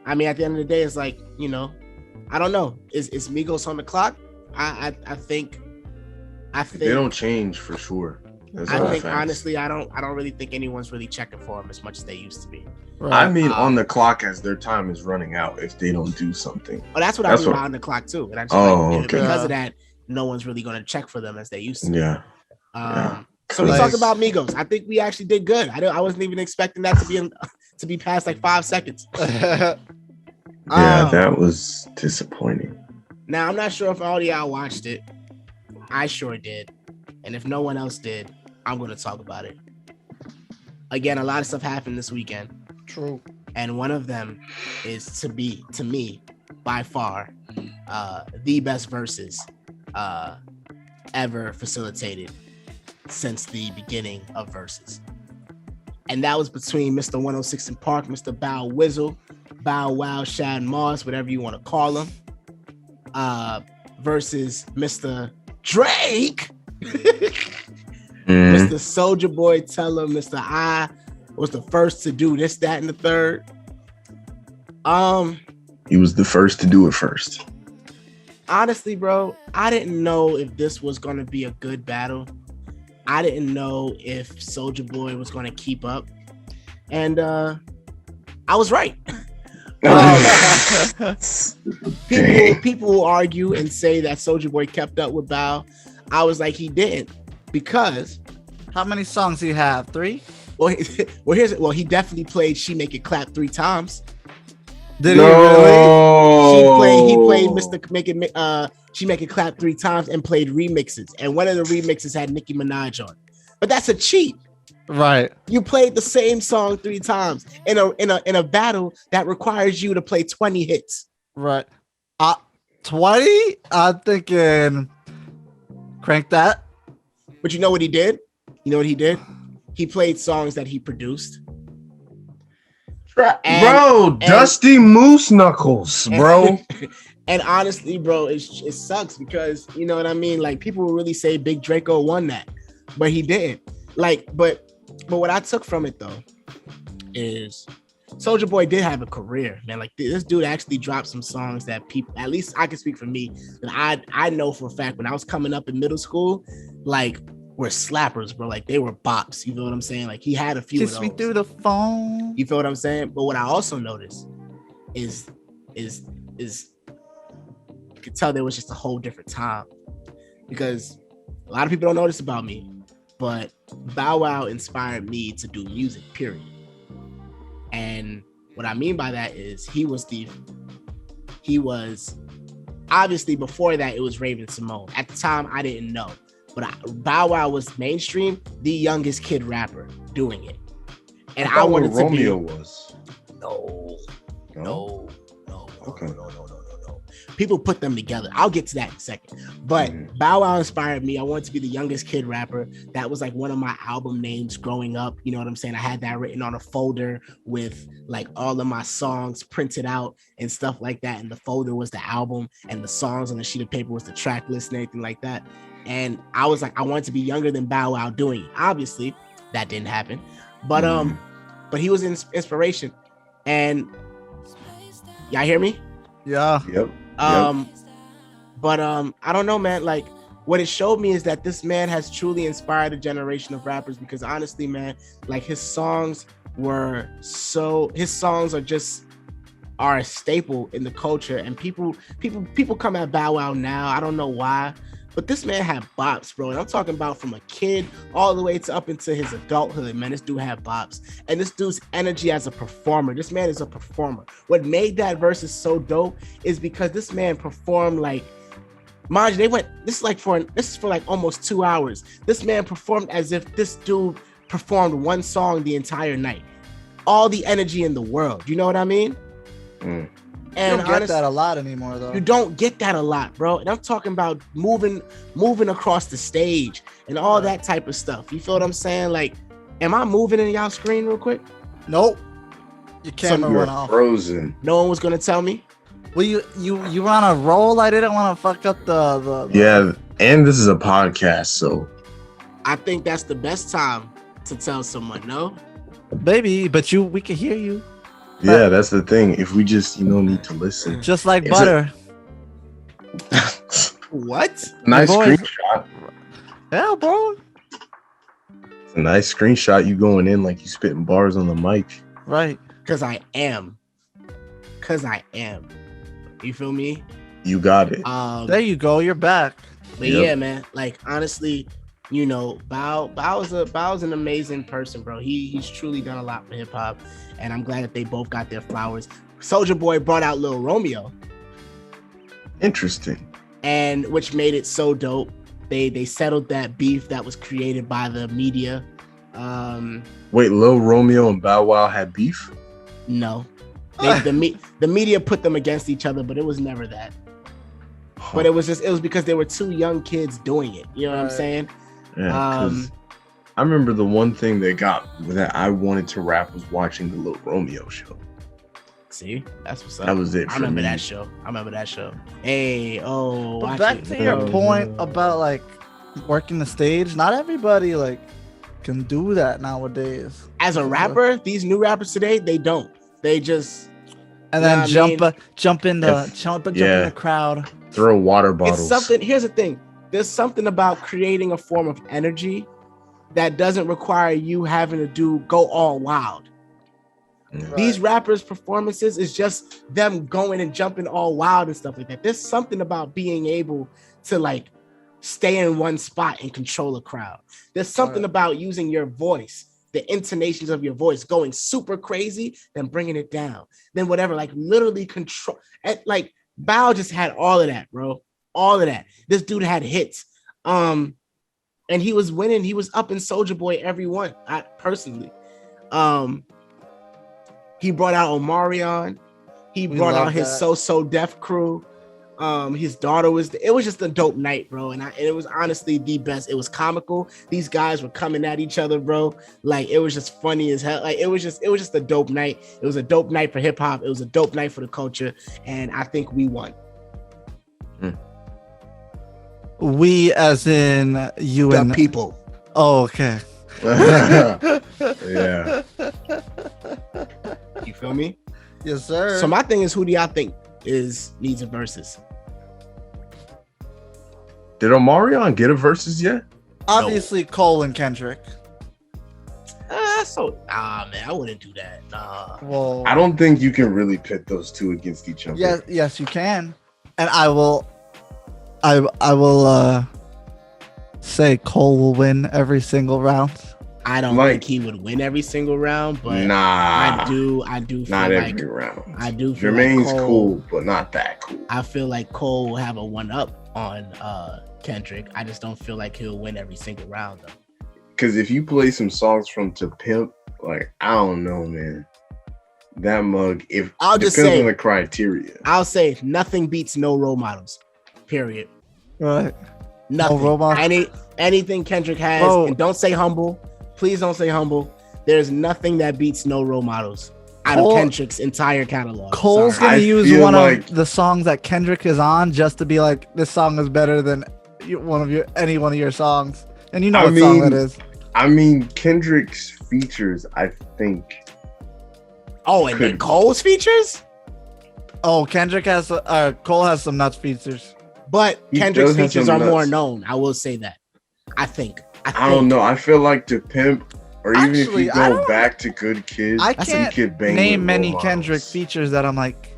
I mean, at the end of the day, it's like, I don't know. Is Migos on the clock? I think they don't change for sure. I think honestly, I don't really think anyone's really checking for them as much as they used to be. Right. I mean, on the clock as their time is running out if they don't do something. Oh, that's what I mean by on the clock too. And I just because of that, no one's really going to check for them as they used to. Yeah. So we talked about Migos. I think we actually did good. I wasn't even expecting that to be past like 5 seconds. Yeah, that was disappointing. Now I'm not sure if all of y'all watched it. I sure did. And if no one else did, I'm going to talk about it. Again, a lot of stuff happened this weekend. True. And one of them is to me, by far, the best verses ever facilitated since the beginning of verses. And that was between Mr. 106 in Park, Mr. Bow Wizzle, Bow Wow, Shad Moss, whatever you want to call him, versus Mr. Drake. Mr. Soulja Boy, tell him Mr. I was the first to do this, that, and the third. He was the first to do it first. Honestly, bro, I didn't know if this was gonna be a good battle. I didn't know if Soulja Boy was gonna keep up, and I was right. People will argue and say that Soulja Boy kept up with Bow. I was like, he didn't, because how many songs do you have? 3? He definitely played "She Make It Clap" 3 times. Did he really? He played Mr. She Make It Clap 3 times and played remixes, and one of the remixes had Nicki Minaj on. But that's a cheat. Right. You played the same song 3 times in a battle that requires you to play 20 hits. Right. 20? I'm thinking crank that. But you know what he did? He played songs that he produced. Dusty Moose Knuckles, bro. And honestly, bro, it sucks because, you know what I mean? Like, people will really say Big Draco won that, but he didn't. Like, but what I took from it, though, is Soulja Boy did have a career, man. Like, this dude actually dropped some songs that people, at least I can speak for me, that I know for a fact when I was coming up in middle school, like, were slappers, bro. Like, they were bops. You feel what I'm saying? Like, he had a few Kiss of those. Me through the phone. You feel what I'm saying? But what I also noticed is you could tell there was just a whole different time, because a lot of people don't know this about me, but Bow Wow inspired me to do music, period. And what I mean by that is he was obviously before that it was Raven Simone. At the time I didn't know, but Bow Wow was mainstream, the youngest kid rapper doing it. And I wanted to be. Romeo was. No. Okay. No. People put them together. I'll get to that in a second. But Bow Wow inspired me. I wanted to be the youngest kid rapper. That was like one of my album names growing up. You know what I'm saying? I had that written on a folder with like all of my songs printed out and stuff like that. And the folder was the album, and the songs on the sheet of paper was the track list and everything like that. And I was like, I wanted to be younger than Bow Wow doing it. Obviously, that didn't happen. But he was an inspiration. And y'all hear me? Yeah. Yep. But I don't know, man. Like, what it showed me is that this man has truly inspired a generation of rappers, because honestly, man, like his songs are a staple in the culture, and people come at Bow Wow now. I don't know why, but this man had bops, bro. And I'm talking about from a kid all the way to up into his adulthood, man. This dude had bops. And this dude's energy as a performer. This man is a performer. What made that verse so dope is because this man performed like, mind you, this is for like almost 2 hours. This man performed as if this dude performed one song the entire night. All the energy in the world. You know what I mean? And you don't get that a lot anymore, though. You don't get that a lot, bro. And I'm talking about moving across the stage and all that type of stuff. You feel what I'm saying? Like, am I moving in y'all screen real quick? Nope. Your camera went off. Frozen. No one was gonna tell me. Well, you were on a roll. I didn't want to fuck up the. Yeah, and this is a podcast, so I think that's the best time to tell someone. No, baby, but we can hear you. Yeah, that's the thing. If we just, need to listen. Just like butter. What? Nice screenshot. Yeah, bro. It's a nice screenshot. You going in like you spitting bars on the mic. Right. Because I am. You feel me? You got it. There you go. You're back. But yeah, man. Like, honestly, Bow's an amazing person, bro. He's truly done a lot for hip hop, and I'm glad that they both got their flowers. Soulja Boy brought out Lil Romeo. Interesting. And which made it so dope. They settled that beef that was created by the media. Wait, Lil Romeo and Bow Wow had beef? No. The media put them against each other, but it was never that. But it was because they were two young kids doing it. You know what I'm saying? Yeah, I remember the one thing that I wanted to rap was watching the Lil Romeo show. See, that's what's up. That was it. I remember that show. Hey, but back to your point about like working the stage. Not everybody like can do that nowadays. As a rapper, these new rappers today, they don't. They just and then jump in the crowd. Throw water bottles. It's something. Here's the thing. There's something about creating a form of energy that doesn't require you having to go all wild. Right. These rappers' performances is just them going and jumping all wild and stuff like that. There's something about being able to like stay in one spot and control a crowd. There's something about using your voice, the intonations of your voice, going super crazy, then bringing it down, then whatever, like literally control. Like Bow just had all of that, bro. All of that. This dude had hits. And he was winning. He was up in Soulja Boy every one. I personally. He brought out Omarion. He brought out his So Def crew. His daughter it was just a dope night, bro. And it was honestly the best. It was comical. These guys were coming at each other, bro. Like it was just funny as hell. Like it was just a dope night. It was a dope night for hip hop. It was a dope night for the culture. And I think we won. We as in you the and people. Oh, okay. Yeah. You feel me? Yes, sir. So my thing is, who do y'all think needs a versus? Did Omarion get a versus yet? Obviously, Cole and Kendrick. Man, I wouldn't do that. Nah. Well, I don't think you can really pit those two against each other. Yes, you can. And I will say Cole will win every single round? I don't think he would win every single round, but I do feel not like every round. I do feel Jermaine's like Cole, cool, but not that cool. I feel like Cole will have a one-up on Kendrick. I just don't feel like he'll win every single round though. Because if you play some songs from To Pimp, like I don't know, man. That mug, I'll just depends say on the criteria. I'll say nothing beats No Role Models. Period. Right. Nothing. No role models. Anything Kendrick has, and don't say Humble. Please don't say Humble. There's nothing that beats No Role Models out of Kendrick's entire catalog. Cole's gonna use one of the songs that Kendrick is on just to be like, this song is better than any one of your songs, and you know what song that is. I mean, Kendrick's features, I think. Oh, and then Cole's features? Oh, Kendrick has Cole has some nuts features. But Kendrick's features are more known. I will say that. I think. I don't know. I feel like To Pimp, or even if you go back to Good Kid, I can't name many Kendrick features that I'm like.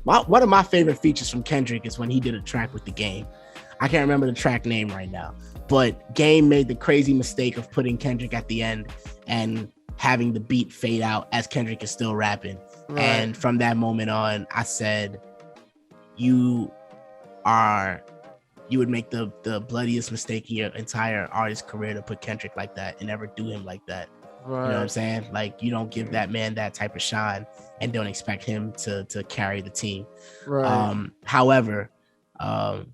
One of my favorite features from Kendrick is when he did a track with The Game. I can't remember the track name right now, but Game made the crazy mistake of putting Kendrick at the end and having the beat fade out as Kendrick is still rapping. Right. And from that moment on, I said, you would make the bloodiest mistake in your entire artist career to put Kendrick like that and never do him like that. Right. You know what I'm saying? Like, you don't give that man that type of shine and don't expect him to carry the team. Right. However, the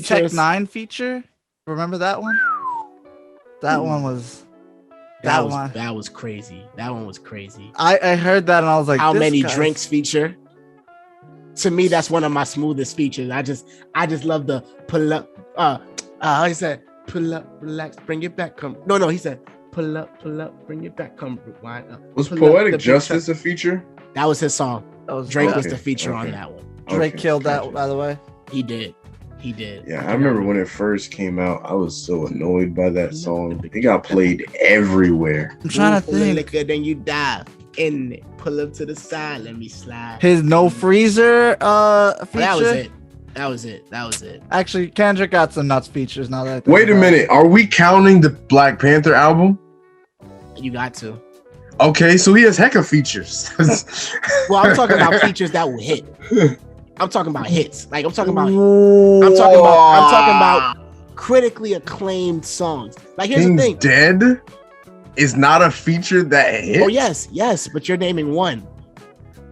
Tech 9 feature, remember that one? That one was that was crazy. That one was crazy. I heard that and I was like, How Many Drinks feature? To me, that's one of my smoothest features. I just love the pull up. He said, pull up, relax, bring it back. Come. No, he said, pull up, bring it back. Come, rewind up. Was Poetic Justice a feature? That was his song. Drake was the feature on that one. Drake killed that, by the way. He did. Yeah, I remember when it first came out, I was so annoyed by that song. It got played everywhere. I'm trying to think. Liquor, then you dive in it. Pull up to the side, let me slide. His No Freezer That feature. was it. Actually, Kendrick got some nuts features now that. Wait a minute, are we counting the Black Panther album? You got to. Okay, so he has hecka features. Well, I'm talking about features that will hit. I'm talking about hits. Like I'm talking about critically acclaimed songs. Like here's the thing. Dead is not a feature that hits. Oh yes, but you're naming one.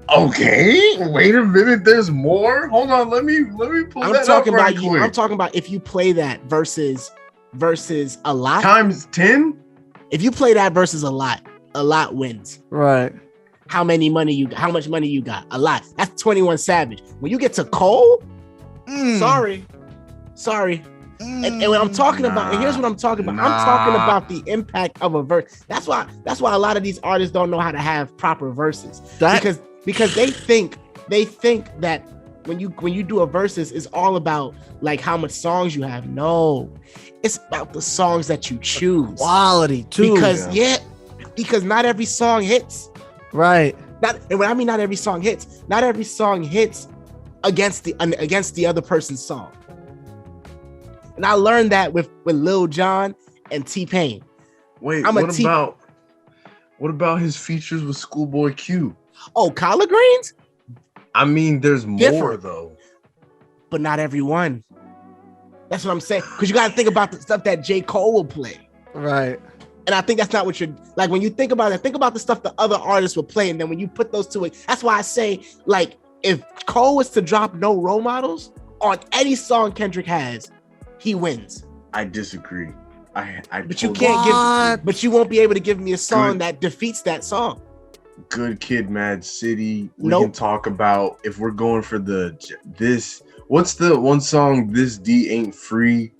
Okay, wait a minute. There's more. Hold on. Let me pull that up right quick. I'm talking about if you play that versus a lot times 10. If you play that versus a lot wins. Right. How much money you got? A lot. That's 21 Savage. When you get to Cole, sorry. And when I'm talking about, and here's what I'm talking about. I'm talking about the impact of a verse. That's why a lot of these artists don't know how to have proper verses. Because they think that when you do a verses, it's all about like how much songs you have. No, it's about the songs that you choose. Quality too. Because not every song hits. Right. And when I mean not every song hits against the other person's song. And I learned that with Lil Jon and T-Pain. Wait, what about his features with Schoolboy Q? Oh, collard greens? I mean, there's more though. But not every one. That's what I'm saying. Because you got to think about the stuff that J. Cole will play. Right. And I think that's not what you're like when you think about it. Think about the stuff the other artists will play, and then when you put those two, that's why I say like if Cole was to drop No Role Models on any song Kendrick has, he wins. I disagree. But you can't but you won't be able to give me a song that defeats that song. Good Kid, Mad City. We can talk about if we're going for this. What's the one song? This D Ain't Free.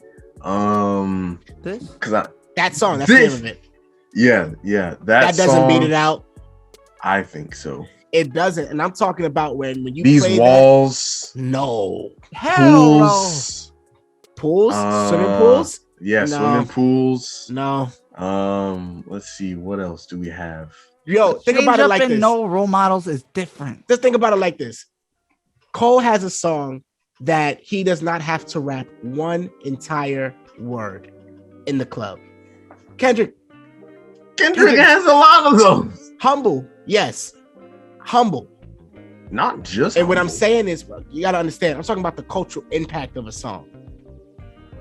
That song, that's the name of it. Yeah. That doesn't song, beat it out. I think so. It doesn't, and I'm talking about when you These play Walls. That, no. Pools. Pools? Swimming pools? Yeah, no. Swimming pools. No. Let's see. What else do we have? Yo, think about it like this. No Role Models is different. Just think about it like this. Cole has a song that he does not have to rap one entire word in the club. Kendrick has a lot of those. Humble, yes. Humble. Not just And humble. what I'm saying is, you got to understand, I'm talking about the cultural impact of a song.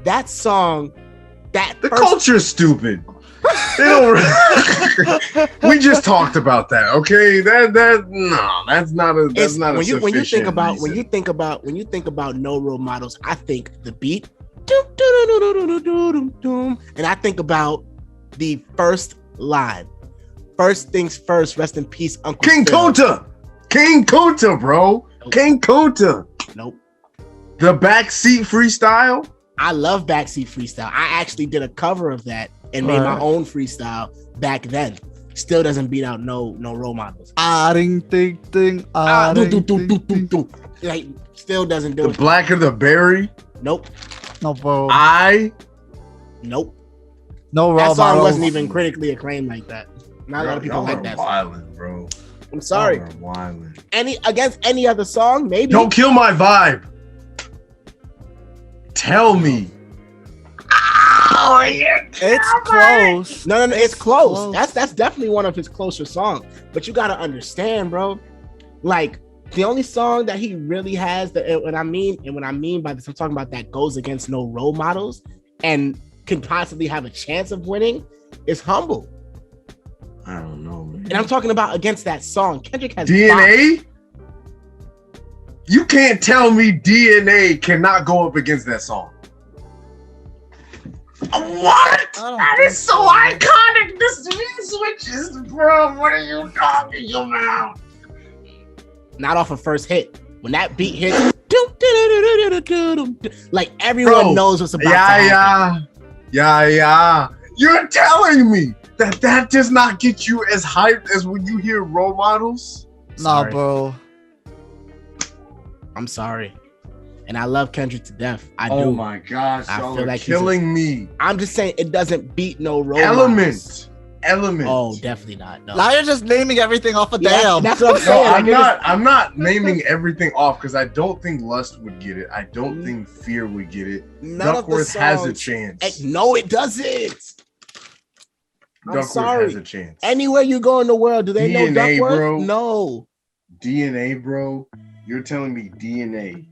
That song, the culture is stupid. They don't. We just talked about that. Okay, that's not a when you think about no role models, I think the beat, and I think about the first line. First things first, rest in peace, Uncle King Phil. King Kunta, bro. Nope. King Kunta. Nope. The backseat freestyle. I love backseat freestyle. I actually did a cover of that and made my own freestyle back then. Still doesn't beat out no role models. Like, still doesn't do the it. Black of the Berry. Nope. No, bro. Nope. No role models. That song wasn't even critically acclaimed like that. Not a lot of people like that. Wildin', bro. I'm sorry. Against any other song, maybe. Don't kill my vibe. Tell me. It's close. No, it's close. That's definitely one of his closer songs. But you gotta understand, bro. Like, the only song that he really has what I mean by this, I'm talking about that goes against no role models and can possibly have a chance of winning is Humble. I don't know, man. And I'm talking about against that song. Kendrick has DNA. You can't tell me DNA cannot go up against that song. What? That is so iconic. This switches, bro. What are you talking about? Not off a first hit. When that beat hits, like everyone knows what's about to happen. Yeah. You're telling me that does not get you as hyped as when you hear role models? Nah, bro. I'm sorry. And I love Kendrick to death. I do. Oh my gosh, y'all are killing me. I'm just saying it doesn't beat no role models. Oh, definitely not. No. Now you're just naming everything off a damn. That's what I'm saying. I'm not naming everything off because I don't think Lust would get it. I don't think Fear would get it. Duckworth has a chance. No, it doesn't. Duckworth has a chance. Anywhere you go in the world, do they know Duckworth? Bro. No. DNA, bro. You're telling me DNA.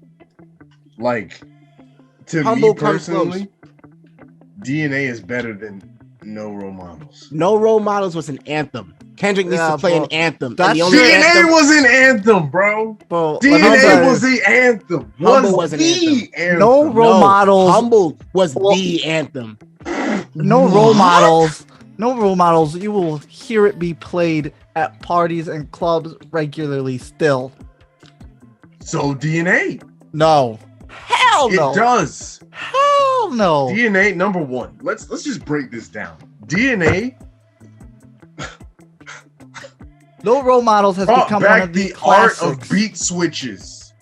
Like, to Humble me personally, DNA is better than No Role Models. No Role Models was an anthem. Kendrick needs to play an anthem. DNA was an anthem, bro. DNA was the anthem. Humble was an anthem. No Role Models. Humble was the anthem. No Role Models. No Role Models. You will hear it be played at parties and clubs regularly still. So DNA. No. Hell no. It does. Hell no. DNA, number one. Let's just break this down. DNA. No Role Models has become one of the art of beat switches.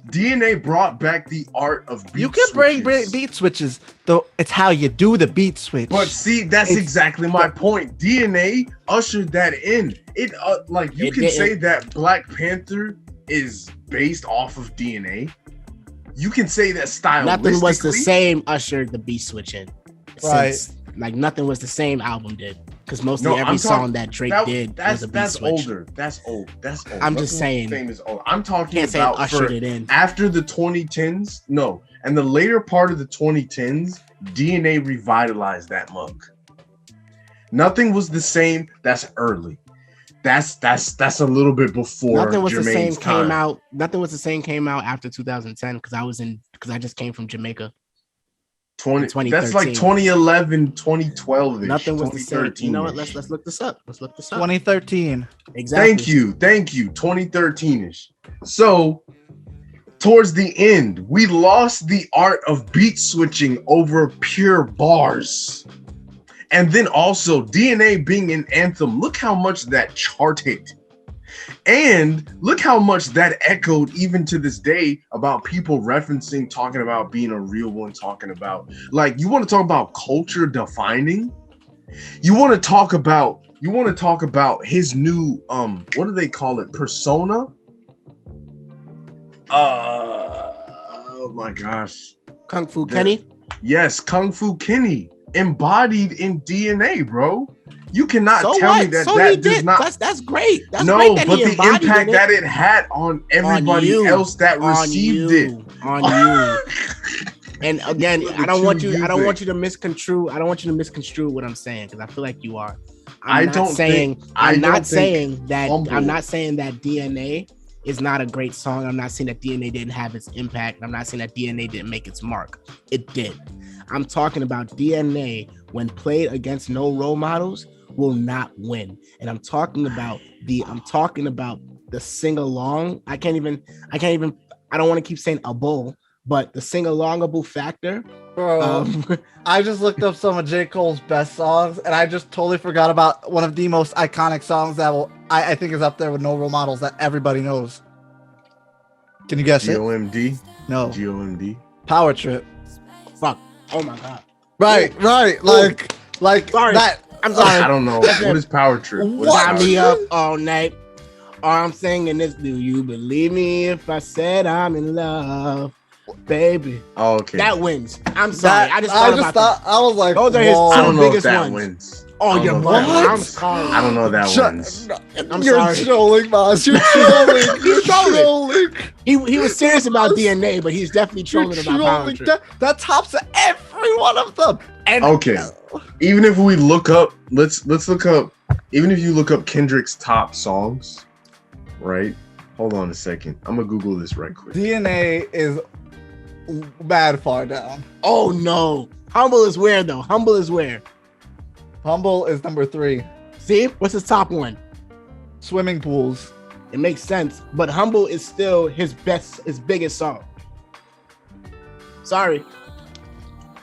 DNA brought back the art of beat switches. You can bring beat switches, though it's how you do the beat switch. But see, that's exactly my point. DNA ushered that in. It you can say that Black Panther is based off of DNA. You can say that stylistically. Nothing was the same ushered the beat switch in. Right. Like nothing was the same album did. Because mostly every song that Drake did was a beat switch. That's old. I'm just saying. Fame is old. I'm talking about ushered it in. After the 2010s. No. And the later part of the 2010s, DNA revitalized that mug. Nothing was the same. That's early. That's a little bit before Nothing was Jermaine's the same time. came out. Nothing was the same came out after 2010 because I just came from Jamaica. 2013. That's like 2011, 2012. Nothing was the same. You know what? Let's look this up. 2013. Exactly. Thank you. 2013ish. So towards the end, we lost the art of beat switching over pure bars. And then also DNA being an anthem, look how much that charted. And look how much that echoed even to this day about people referencing, talking about being a real one, talking about, like, you want to talk about culture defining? You want to talk about his new, what do they call it? Persona? Oh my gosh. Kung Fu Kenny? Yes, Kung Fu Kenny. Embodied in DNA, bro. You cannot tell me that does not. That's great. That's great that but the impact that it had on everybody else that received it. On you. And again, I don't want you to misconstrue what I'm saying, because I feel like you are. I'm not saying that DNA is not a great song. I'm not saying that DNA didn't have its impact. I'm not saying that DNA didn't make its mark. It did. I'm talking about DNA when played against no role models will not win. And I'm talking about the sing along. I don't want to keep saying a bull, but the sing alongable factor. Bro, I just looked up some of J. Cole's best songs, and I just totally forgot about one of the most iconic songs that I think is up there with no role models that everybody knows. Can you guess it? GOMD? No. GOMD? Power Trip. Fuck. Oh my god. Right. Like sorry. that. I'm sorry. I don't know. What is Power Trip? Got me up all night. All I'm singing is, do you believe me if I said I'm in love? Baby. Oh, okay. That wins. I'm sorry. I was like, those are his two biggest ones. Wins. Oh, you're what? I'm sorry. I don't know that wins. You're trolling, Maz. You're trolling. He's trolling. He was serious about DNA, but he's definitely trolling about Power Trip. That tops every one of them. Okay. Even if we look up, let's look up. Even if you look up Kendrick's top songs, right? Hold on a second. I'm gonna Google this right quick. DNA is bad far down. Oh no. Humble is where though? Humble is where? Humble is number 3. See? What's his top one? Swimming Pools. It makes sense, but Humble is still his biggest song. Sorry.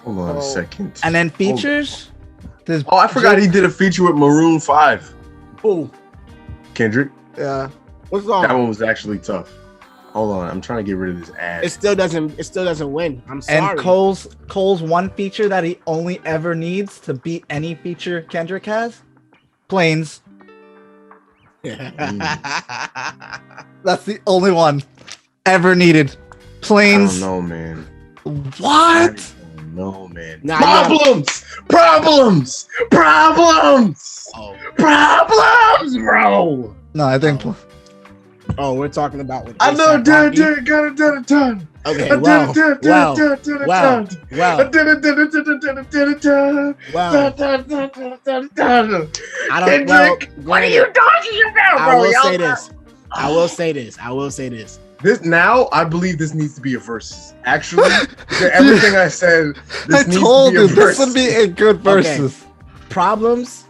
Hold on a second. And then features? I forgot he did a feature with Maroon 5. Who? Yeah. Kendrick. What's wrong? That one was actually tough. Hold on, I'm trying to get rid of this ad. It still doesn't win. I'm sorry. And Cole's one feature that he only ever needs to beat any feature Kendrick has? Planes. That's the only one ever needed. Planes. I don't know, man. What? No, man. Nah, Problems, bro. No, I think. Oh, we're talking about what I know. done. Okay. Wow. Kendrick, what are you talking about, bro? I will say this. This now, I believe this needs to be a versus. Actually, everything I said, this would be a good versus. Okay. Problems,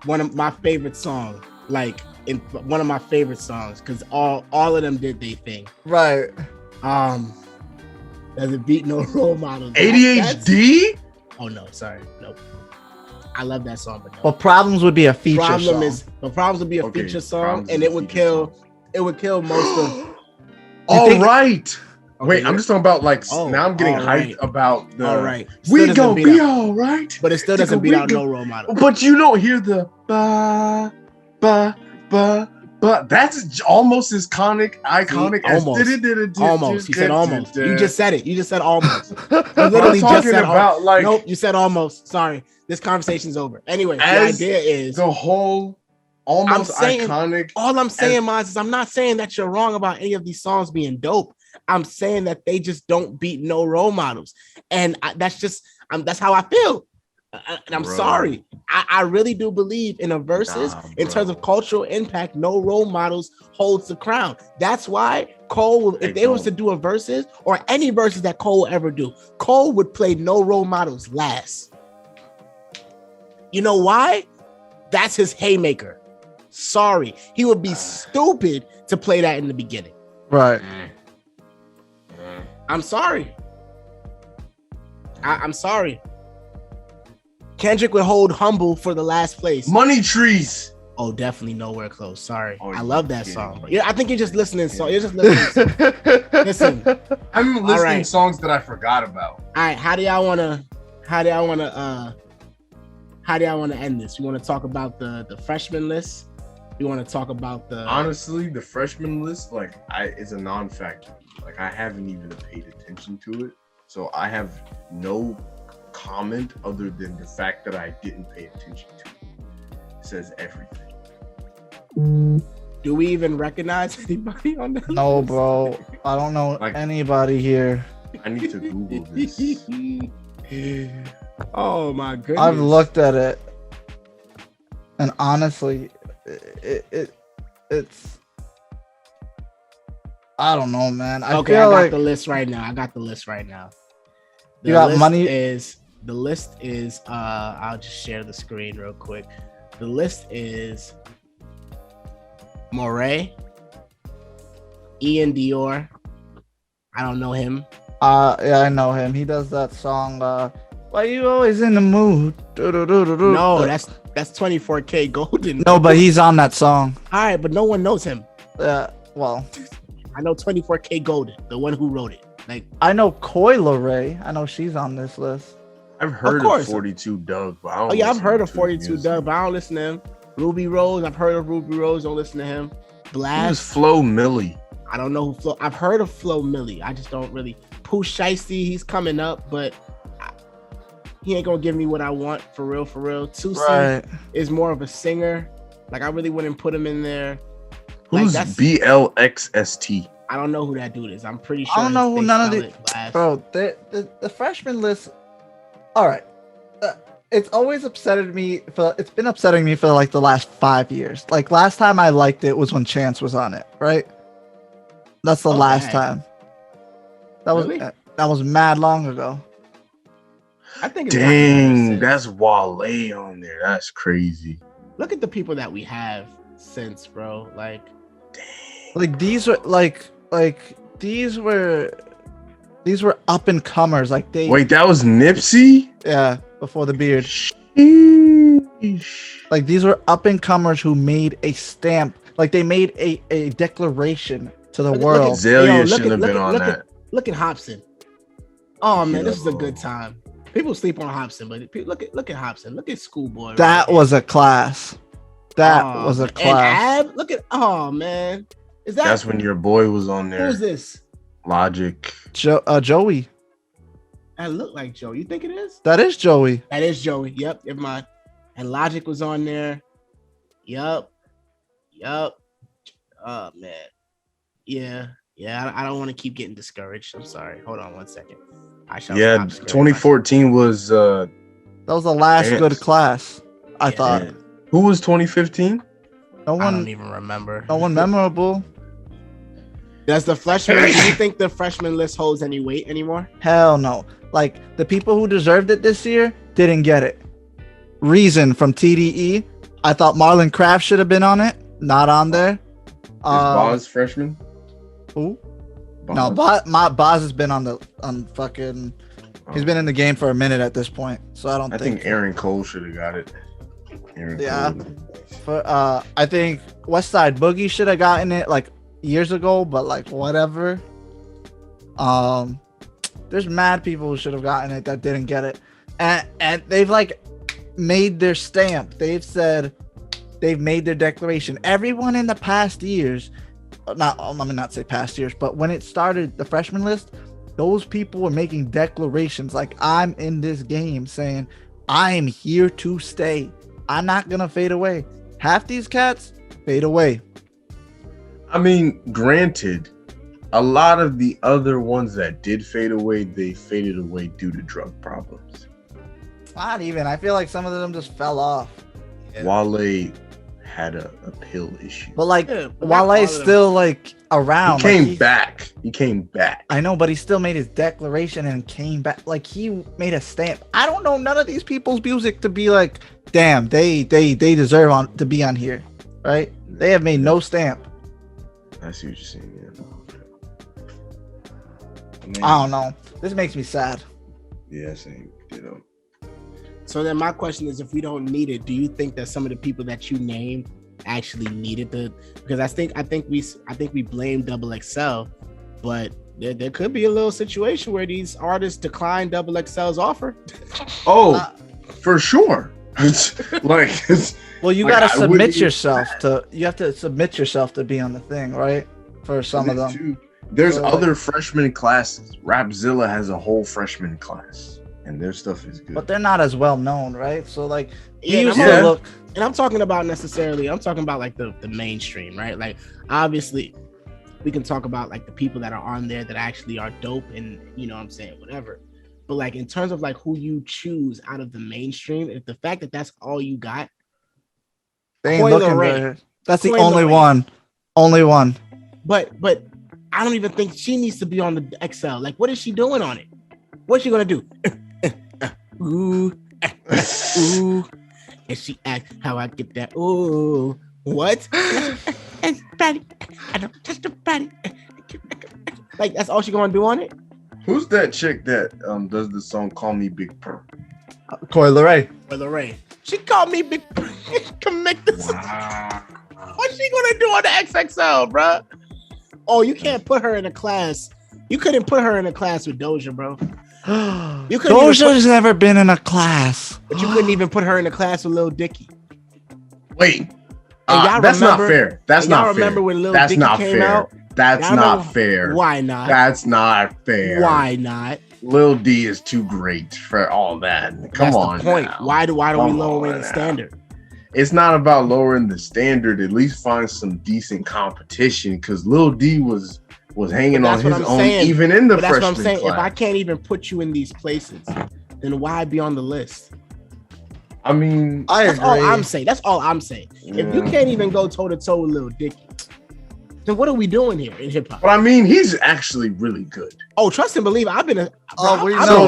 one of my favorite songs. Like in one of my favorite songs, because all of them did their thing. Right. Does it beat no role models? ADHD? Oh no, sorry, nope. I love that song, but no. Well, Problems would be a feature song. Problems would be a feature song, and it would kill most of. All right. Okay, wait, I'm just talking about now I'm getting hyped about the. All right, we gonna be all right, but it still doesn't beat out no role model. But you don't hear the ba. That's almost as iconic as almost. You said almost. You just said it. You just said almost. You literally just said about nope. You said almost. Sorry, this conversation's over. Anyway, the idea is the whole almost iconic. All I'm saying, Maz, is I'm not saying that you're wrong about any of these songs being dope. I'm saying that they just don't beat no role models, and that's how I feel. And I'm sorry. I really do believe in a versus in terms of cultural impact. No role models holds the crown. That's why Cole, if they was to do a versus or any versus that Cole will ever do, Cole would play no role models last. You know why? That's his haymaker. Sorry. He would be stupid to play that in the beginning. Right. I'm sorry. I'm sorry. Kendrick would hold Humble for the last place. Money Trees. Oh, definitely nowhere close. Sorry. I love that song. Yeah, I think you're just listening. You're just listening. Listen. I'm listening songs that I forgot about. All right. How do y'all wanna end this? You want to talk about the freshman list You want to talk about the honestly the freshman list? Like, it's a non-factor. Like, I haven't even paid attention to it, so I have no comment other than the fact that I didn't pay attention to it. It says everything. Do we even recognize anybody on that? No, list? Bro. I don't know anybody here. I need to Google this. Oh my goodness! I've looked at it, and honestly, it's. I don't know, man. I got the list right now. The you got money. The list is. I'll just share the screen real quick. The list is Moray, Ian Dior. I don't know him. Yeah, I know him. He does that song. Why you always in the mood? No, that's 24K Golden. No, but he's on that song. All right, but no one knows him. Well, I know 24K Golden, the one who wrote it. Like, I know Coyle Ray. I know she's on this list. I've heard of 42 Doug, but I don't I've heard of 42 Doug, but I don't listen to him. Ruby Rose, I've heard of Ruby Rose. Don't listen to him. Blast. Who's Flo Milli? I don't know who Flo. I've heard of Flo Milli. I just don't really. Pooh Shiesty, he's coming up, but he ain't gonna give me what I want for real. Tusi is more of a singer. Like, I really wouldn't put him in there. Who's BLXST? I don't know who that dude is. I'm pretty sure. I don't know who none of the bro. The freshman list. All right, it's always upsetted me. It's been upsetting me for like the last 5 years. Like, last time I liked it was when Chance was on it, right? That's the last time. That was mad long ago. I think. It's dang, that's Wale on there. That's crazy. Look at the people that we have since, bro. Like, dang. Like, these were these were up and comers. Like, they. Wait, that was Nipsey? Yeah, before the beard. Sheesh. Like, these were up and comers who made a stamp. Like, they made a declaration to the world. Azalea shouldn't have been on that. Look at Hobson. Oh man, this is a good time. People sleep on Hobson, but look at Hobson. Look at Schoolboy. That was a class. That was a class. And Ab, look at man. That's when your boy was on there. Who's this? Logic. Joey. That look like Joey. You think it is? That is Joey. That is Joey. Yep. Never mind. And Logic was on there. Yup. Oh man. Yeah. I don't want to keep getting discouraged. I'm sorry. Hold on one second. 2014 was that was the last good class. I thought. Who was 2015? No one. I don't even remember. No one memorable. Does the freshman? Do you think the freshman list holds any weight anymore? Hell no. Like, the people who deserved it this year didn't get it. Reason from TDE. I thought Marlon Craft should have been on it. Not on there. Is Boz freshman? Who? No, Boz has been on fucking. He's been in the game for a minute at this point, so I think Aaron Cole should have got it. I think Westside Boogie should have gotten it like years ago, but like whatever. There's mad people who should have gotten it that didn't get it, and they've like made their stamp. They've said they've made their declaration. Everyone in the past years. Not say past years, but when it started, the freshman list, those people were making declarations like, I'm in this game, saying I am here to stay. I'm not gonna fade away. Half these cats fade away. I mean, granted, a lot of the other ones that did fade away, they faded away due to drug problems. Not even. I feel like some of them just fell off. Yeah. Wale had a pill issue, but like Wale's still like around. He came back. I know, but he still made his declaration and came back. Like, he made a stamp. I don't know none of these people's music to be like, damn, they deserve to be on here, right? They have made no stamp. I see what you're saying. Yeah. I don't know. This makes me sad. Yeah, same. So then my question is, if we don't need it, do you think that some of the people that you named actually needed because I think we blame Double XL, but there could be a little situation where these artists decline Double XL's offer. For sure. Well, you gotta submit yourself to. You have to submit yourself to be on the thing, right? For some of them. There's other freshman classes. Rapzilla has a whole freshman class, and their stuff is good. But they're not as well known, right? So like, look. And I'm talking about like the mainstream, right? Like, obviously, we can talk about like the people that are on there that actually are dope, and you know what I'm saying, whatever. But like in terms of like who you choose out of the mainstream, if the fact that that's all you got, they ain't looking good. That's the only one. Only one. But I don't even think she needs to be on the XL. Like, what is she doing on it? What's she gonna do? Ooh, ooh. And she act how I get that. Ooh, what? I don't touch the body. Like, that's all she gonna do on it? Who's that chick that does the song "Call Me Big Purr"? Coi Leray. She called me Big Purr. Come make this. Wow. What's she gonna do on the XXL, bro? Oh, you can't put her in a class. You couldn't put her in a class with Doja, bro. Doja's never been in a class. But you couldn't even put her in a class with Lil Dicky. Wait. That's not fair. That's not fair. Remember when Lil Dicky came out? That's not fair. Why not? That's not fair. Why not? Lil D is too great for all that. Come on. That's the point. Now. Why do we lower the standard? It's not about lowering the standard. At least find some decent competition, because Lil D was hanging on his own, even in the freshman class. That's what I'm saying. If I can't even put you in these places, then why be on the list? I mean, that's all I'm saying. That's all I'm saying. Yeah. If you can't even go toe to toe with Lil Dicky, then what are we doing here in hip hop? But I mean, he's actually really good. Oh, trust and believe. I've been a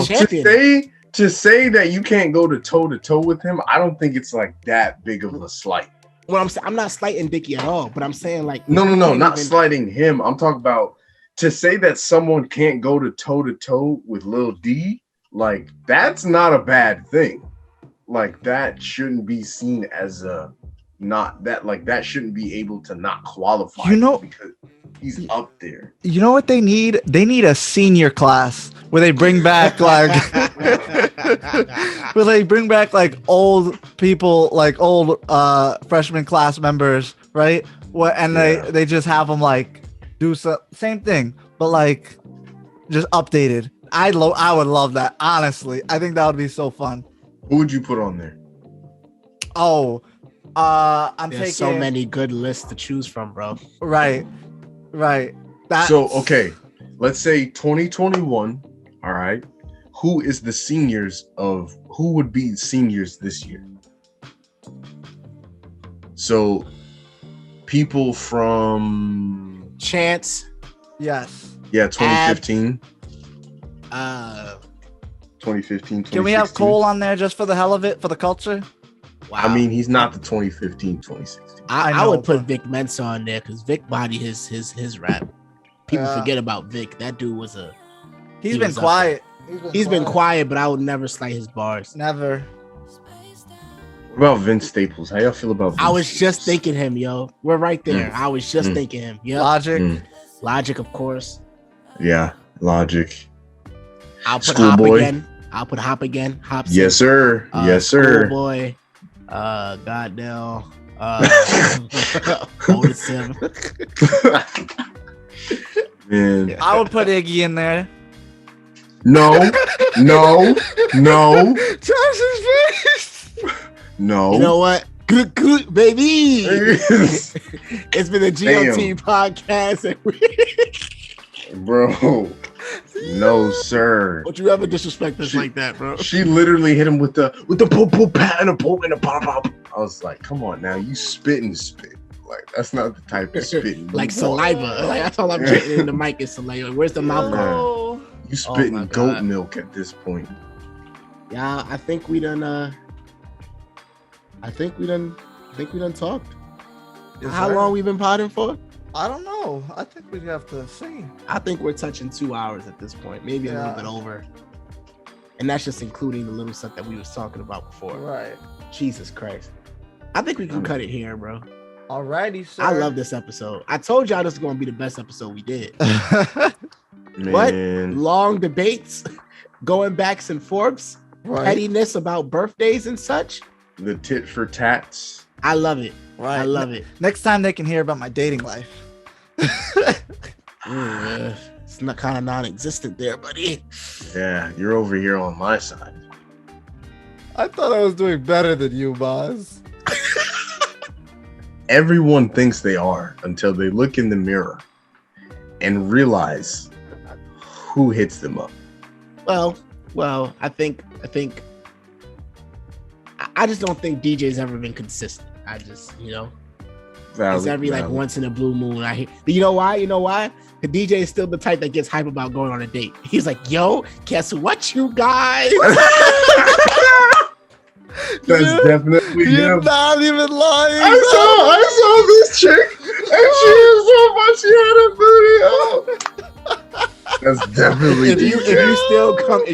champion. To say that you can't go to toe with him, I don't think it's like that big of a slight. Well, I'm not slighting Dicky at all, but I'm saying like no, not slighting him. I'm talking about to say that someone can't go to toe with Lil D. Like, that's not a bad thing. Like, that shouldn't be seen as that shouldn't be able to not qualify. You know, because he's up there. You know what they need? They need a senior class where they bring back like old people, like old freshman class members, right? And they just have them like do same thing, but like just updated. I would love that. Honestly, I think that would be so fun. Who would you put on there? Oh, there's so many good lists to choose from, bro. Right. So, okay, let's say 2021. All right. Who would be seniors this year? So, people from Chance. Yes. Yeah, 2015. 2015. Can we have Cole on there just for the hell of it, for the culture? Wow. I mean, he's not the 2015, 2016. I would put Vic Mensa on there because Vic body his rap. People forget about Vic. That dude was He's been quiet. He's been quiet, but I would never slight his bars. Never. What about Vince Staples? How y'all feel about Vince? I was just thinking him, yo. We're right there. I was just thinking him. Yeah. Logic, of course. Yeah, Logic. I'll put Hop again. Hop. Yes, sir. Yes, sir. Boy. Goddamn. Otis him. Man. I would put Iggy in there. No. Josh's face. No. You know what? Good, baby. It's been a GLT podcast. Bro. No, sir. Don't you ever disrespect us like that, bro? She literally hit him with the poop pat and a poop and a pop. I was like, come on now, you spit. Like, that's not the type of spitting. Like saliva. Like, that's all I'm getting in the mic is saliva. Where's the mouth go? You spitting goat milk at this point. Yeah, I think we done talked. How long we been potting for? I don't know. I think we have to see. I think we're touching 2 hours at this point, maybe a little bit over. And that's just including the little stuff that we was talking about before. Right. Jesus Christ. I think we can cut it here, bro. Alrighty, sir. I love this episode. I told y'all this is going to be the best episode we did. What? Long debates, going backs and forths, pettiness about birthdays and such. The tit for tats. I love it. Right. I love it. Next time they can hear about my dating life. It's not kind of non-existent there, buddy. Yeah, you're over here on my side. I thought I was doing better than you, boss. Everyone thinks they are until they look in the mirror and realize who hits them up. Well, I just don't think DJ's ever been consistent. I just, it's every like once in a blue moon. I hear. You know why? The DJ is still the type that gets hype about going on a date. He's like, "Yo, guess what, you guys?" That's definitely You're not even lying. I saw this chick, and she was so much. She had a booty. Oh. That's definitely. If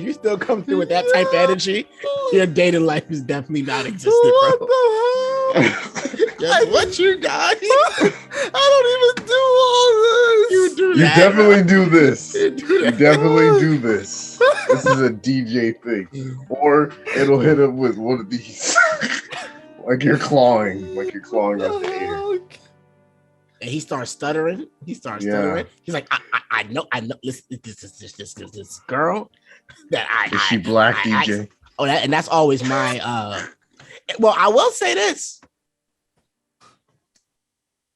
you still come through with that type of energy, your dating life is definitely not existent, What bro. the hell? Guess what, you guys? I don't even do all this. You do You that. definitely do this. You do You that. definitely do this. This is a DJ thing, or it'll hit him with one of these, like you're clawing at the air. And he starts stuttering. He's like, I know. Listen, this girl that Is she black, DJ? And that's always my. Well, I will say this.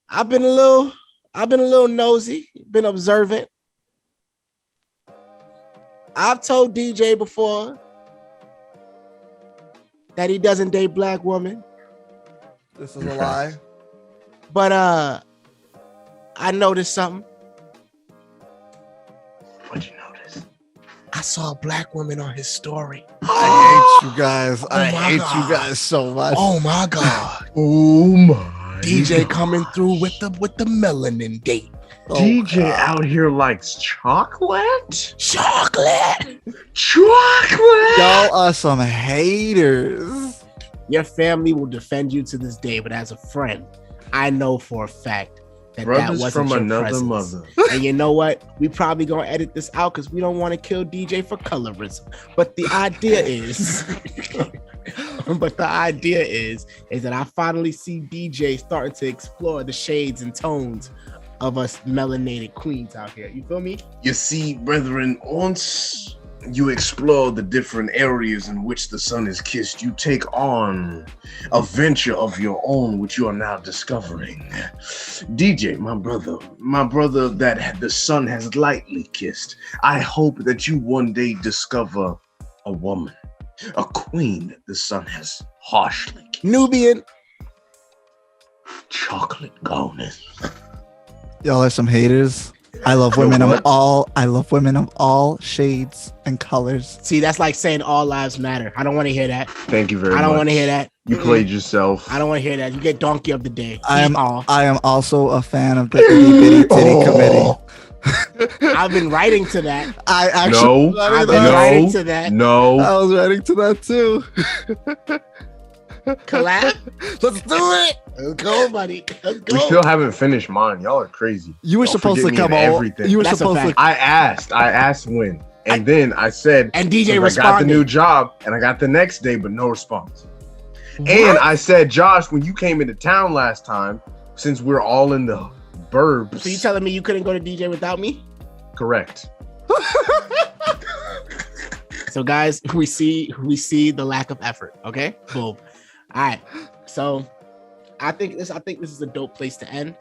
I've been a little nosy, been observant. I've told DJ before that he doesn't date black women. This is a lie. But I noticed something. What'd you notice? I saw a black woman on his story. I hate you guys. I my hate God. you guys so much. Oh my God. Oh my! DJ coming through with the melanin date. Oh, DJ God. out here likes chocolate. Chocolate. Y'all are some haters. Your family will defend you to this day, but as a friend, I know for a fact that Brothers that wasn't from your another presence. mother. And you know what? We probably gonna edit this out because we don't want to kill DJ for colorism. But the idea is, that I finally see DJ starting to explore the shades and tones of us melanated queens out here. You feel me? You see, brethren, once you explore the different areas in which the sun is kissed, you take on a venture of your own, which you are now discovering. DJ, my brother that the sun has lightly kissed. I hope that you one day discover a woman, a queen that the sun has harshly kissed. Nubian. Chocolate goddess. Y'all are some haters. I love women of all shades and colors. See, that's like saying all lives matter. I don't want to hear that. Thank you very much. I don't want to hear that. You played yourself. I don't want to hear that. You get donkey of the day. I am also a fan of the itty bitty titty committee. I've been writing to that. I actually I've been writing to that. No. I was writing to that too. Collab. Let's do it. Let's go, buddy. Let's go. We still haven't finished mine. Y'all are crazy. You were Don't supposed to forget me come in over. everything. You were That's a supposed to. fact. I asked when. And then I said, And DJ I got the new responded. job, and I got the next day, but no response. And I said, Josh, when you came into town last time, since we're all in the burbs. So you telling me you couldn't go to DJ without me? Correct. So guys, we see the lack of effort. Okay, boom. All right. So I think this is a dope place to end.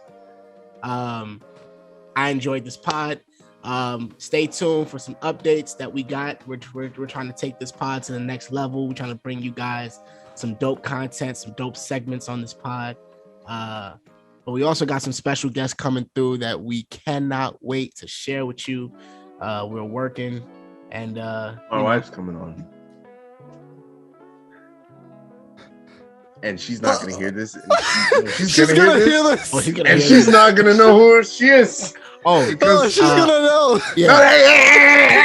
I enjoyed this pod. Stay tuned for some updates that we got. We're trying to take this pod to the next level. We're trying to bring you guys some dope content, some dope segments on this pod. But we also got some special guests coming through that we cannot wait to share with you. We're working, and My wife's coming on. And she's not going to hear this. She's gonna hear this. Oh, she's gonna And hear she's this. not going to know who she is. Oh, Oh, she's gonna know. yeah.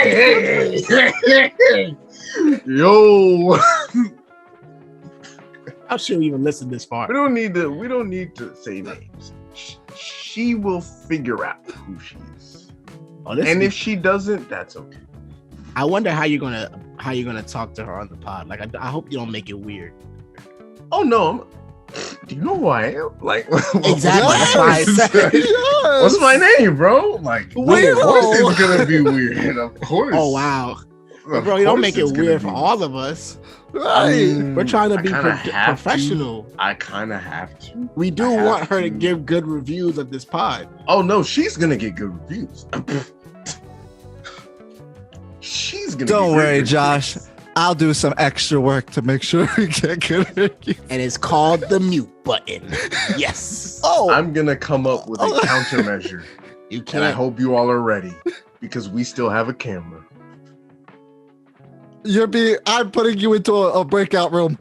Yo. How should we even listen this far? We don't need to say names. She will figure out who she is. Oh, this And is- if she doesn't, that's okay. I wonder how you're gonna talk to her on the pod. Like, I hope you don't make it weird. Oh no, do you know who I am? Like exactly. That's why I said. Yes. What's my name, bro? Like, Weirdo. of course it's gonna be weird. Of course. Oh wow, bro, you don't make it weird for all of us. Right. We're trying to be professional. I kind of have to. We do want her to give good reviews of this pod. Oh no, she's gonna get good reviews. She's gonna. Don't worry, Josh. I'll do some extra work to make sure we get good reviews. And it's called the mute button. Yes. Oh, I'm gonna come up with a countermeasure. You can't. And I hope you all are ready because we still have a camera. I'm putting you into a breakout room.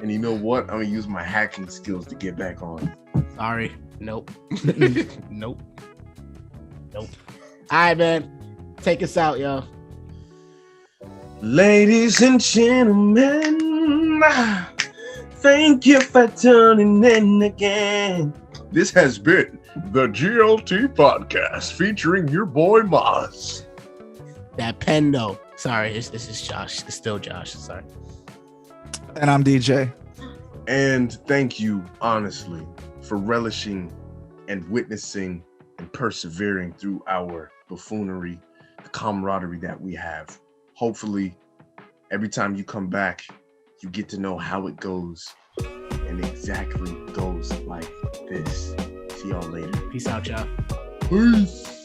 And you know what? I'm gonna use my hacking skills to get back on. Sorry. Nope. Nope. All right, man. Take us out, yo. Ladies and gentlemen, thank you for tuning in again. This has been the GLT Podcast featuring your boy Maz. That Pendo. Sorry, this is Josh. It's still Josh. Sorry. And I'm DJ. And thank you, honestly, for relishing and witnessing and persevering through our buffoonery, the camaraderie that we have. Hopefully, every time you come back, you get to know how it goes. And exactly goes like this. See y'all later. Peace out, y'all. Peace.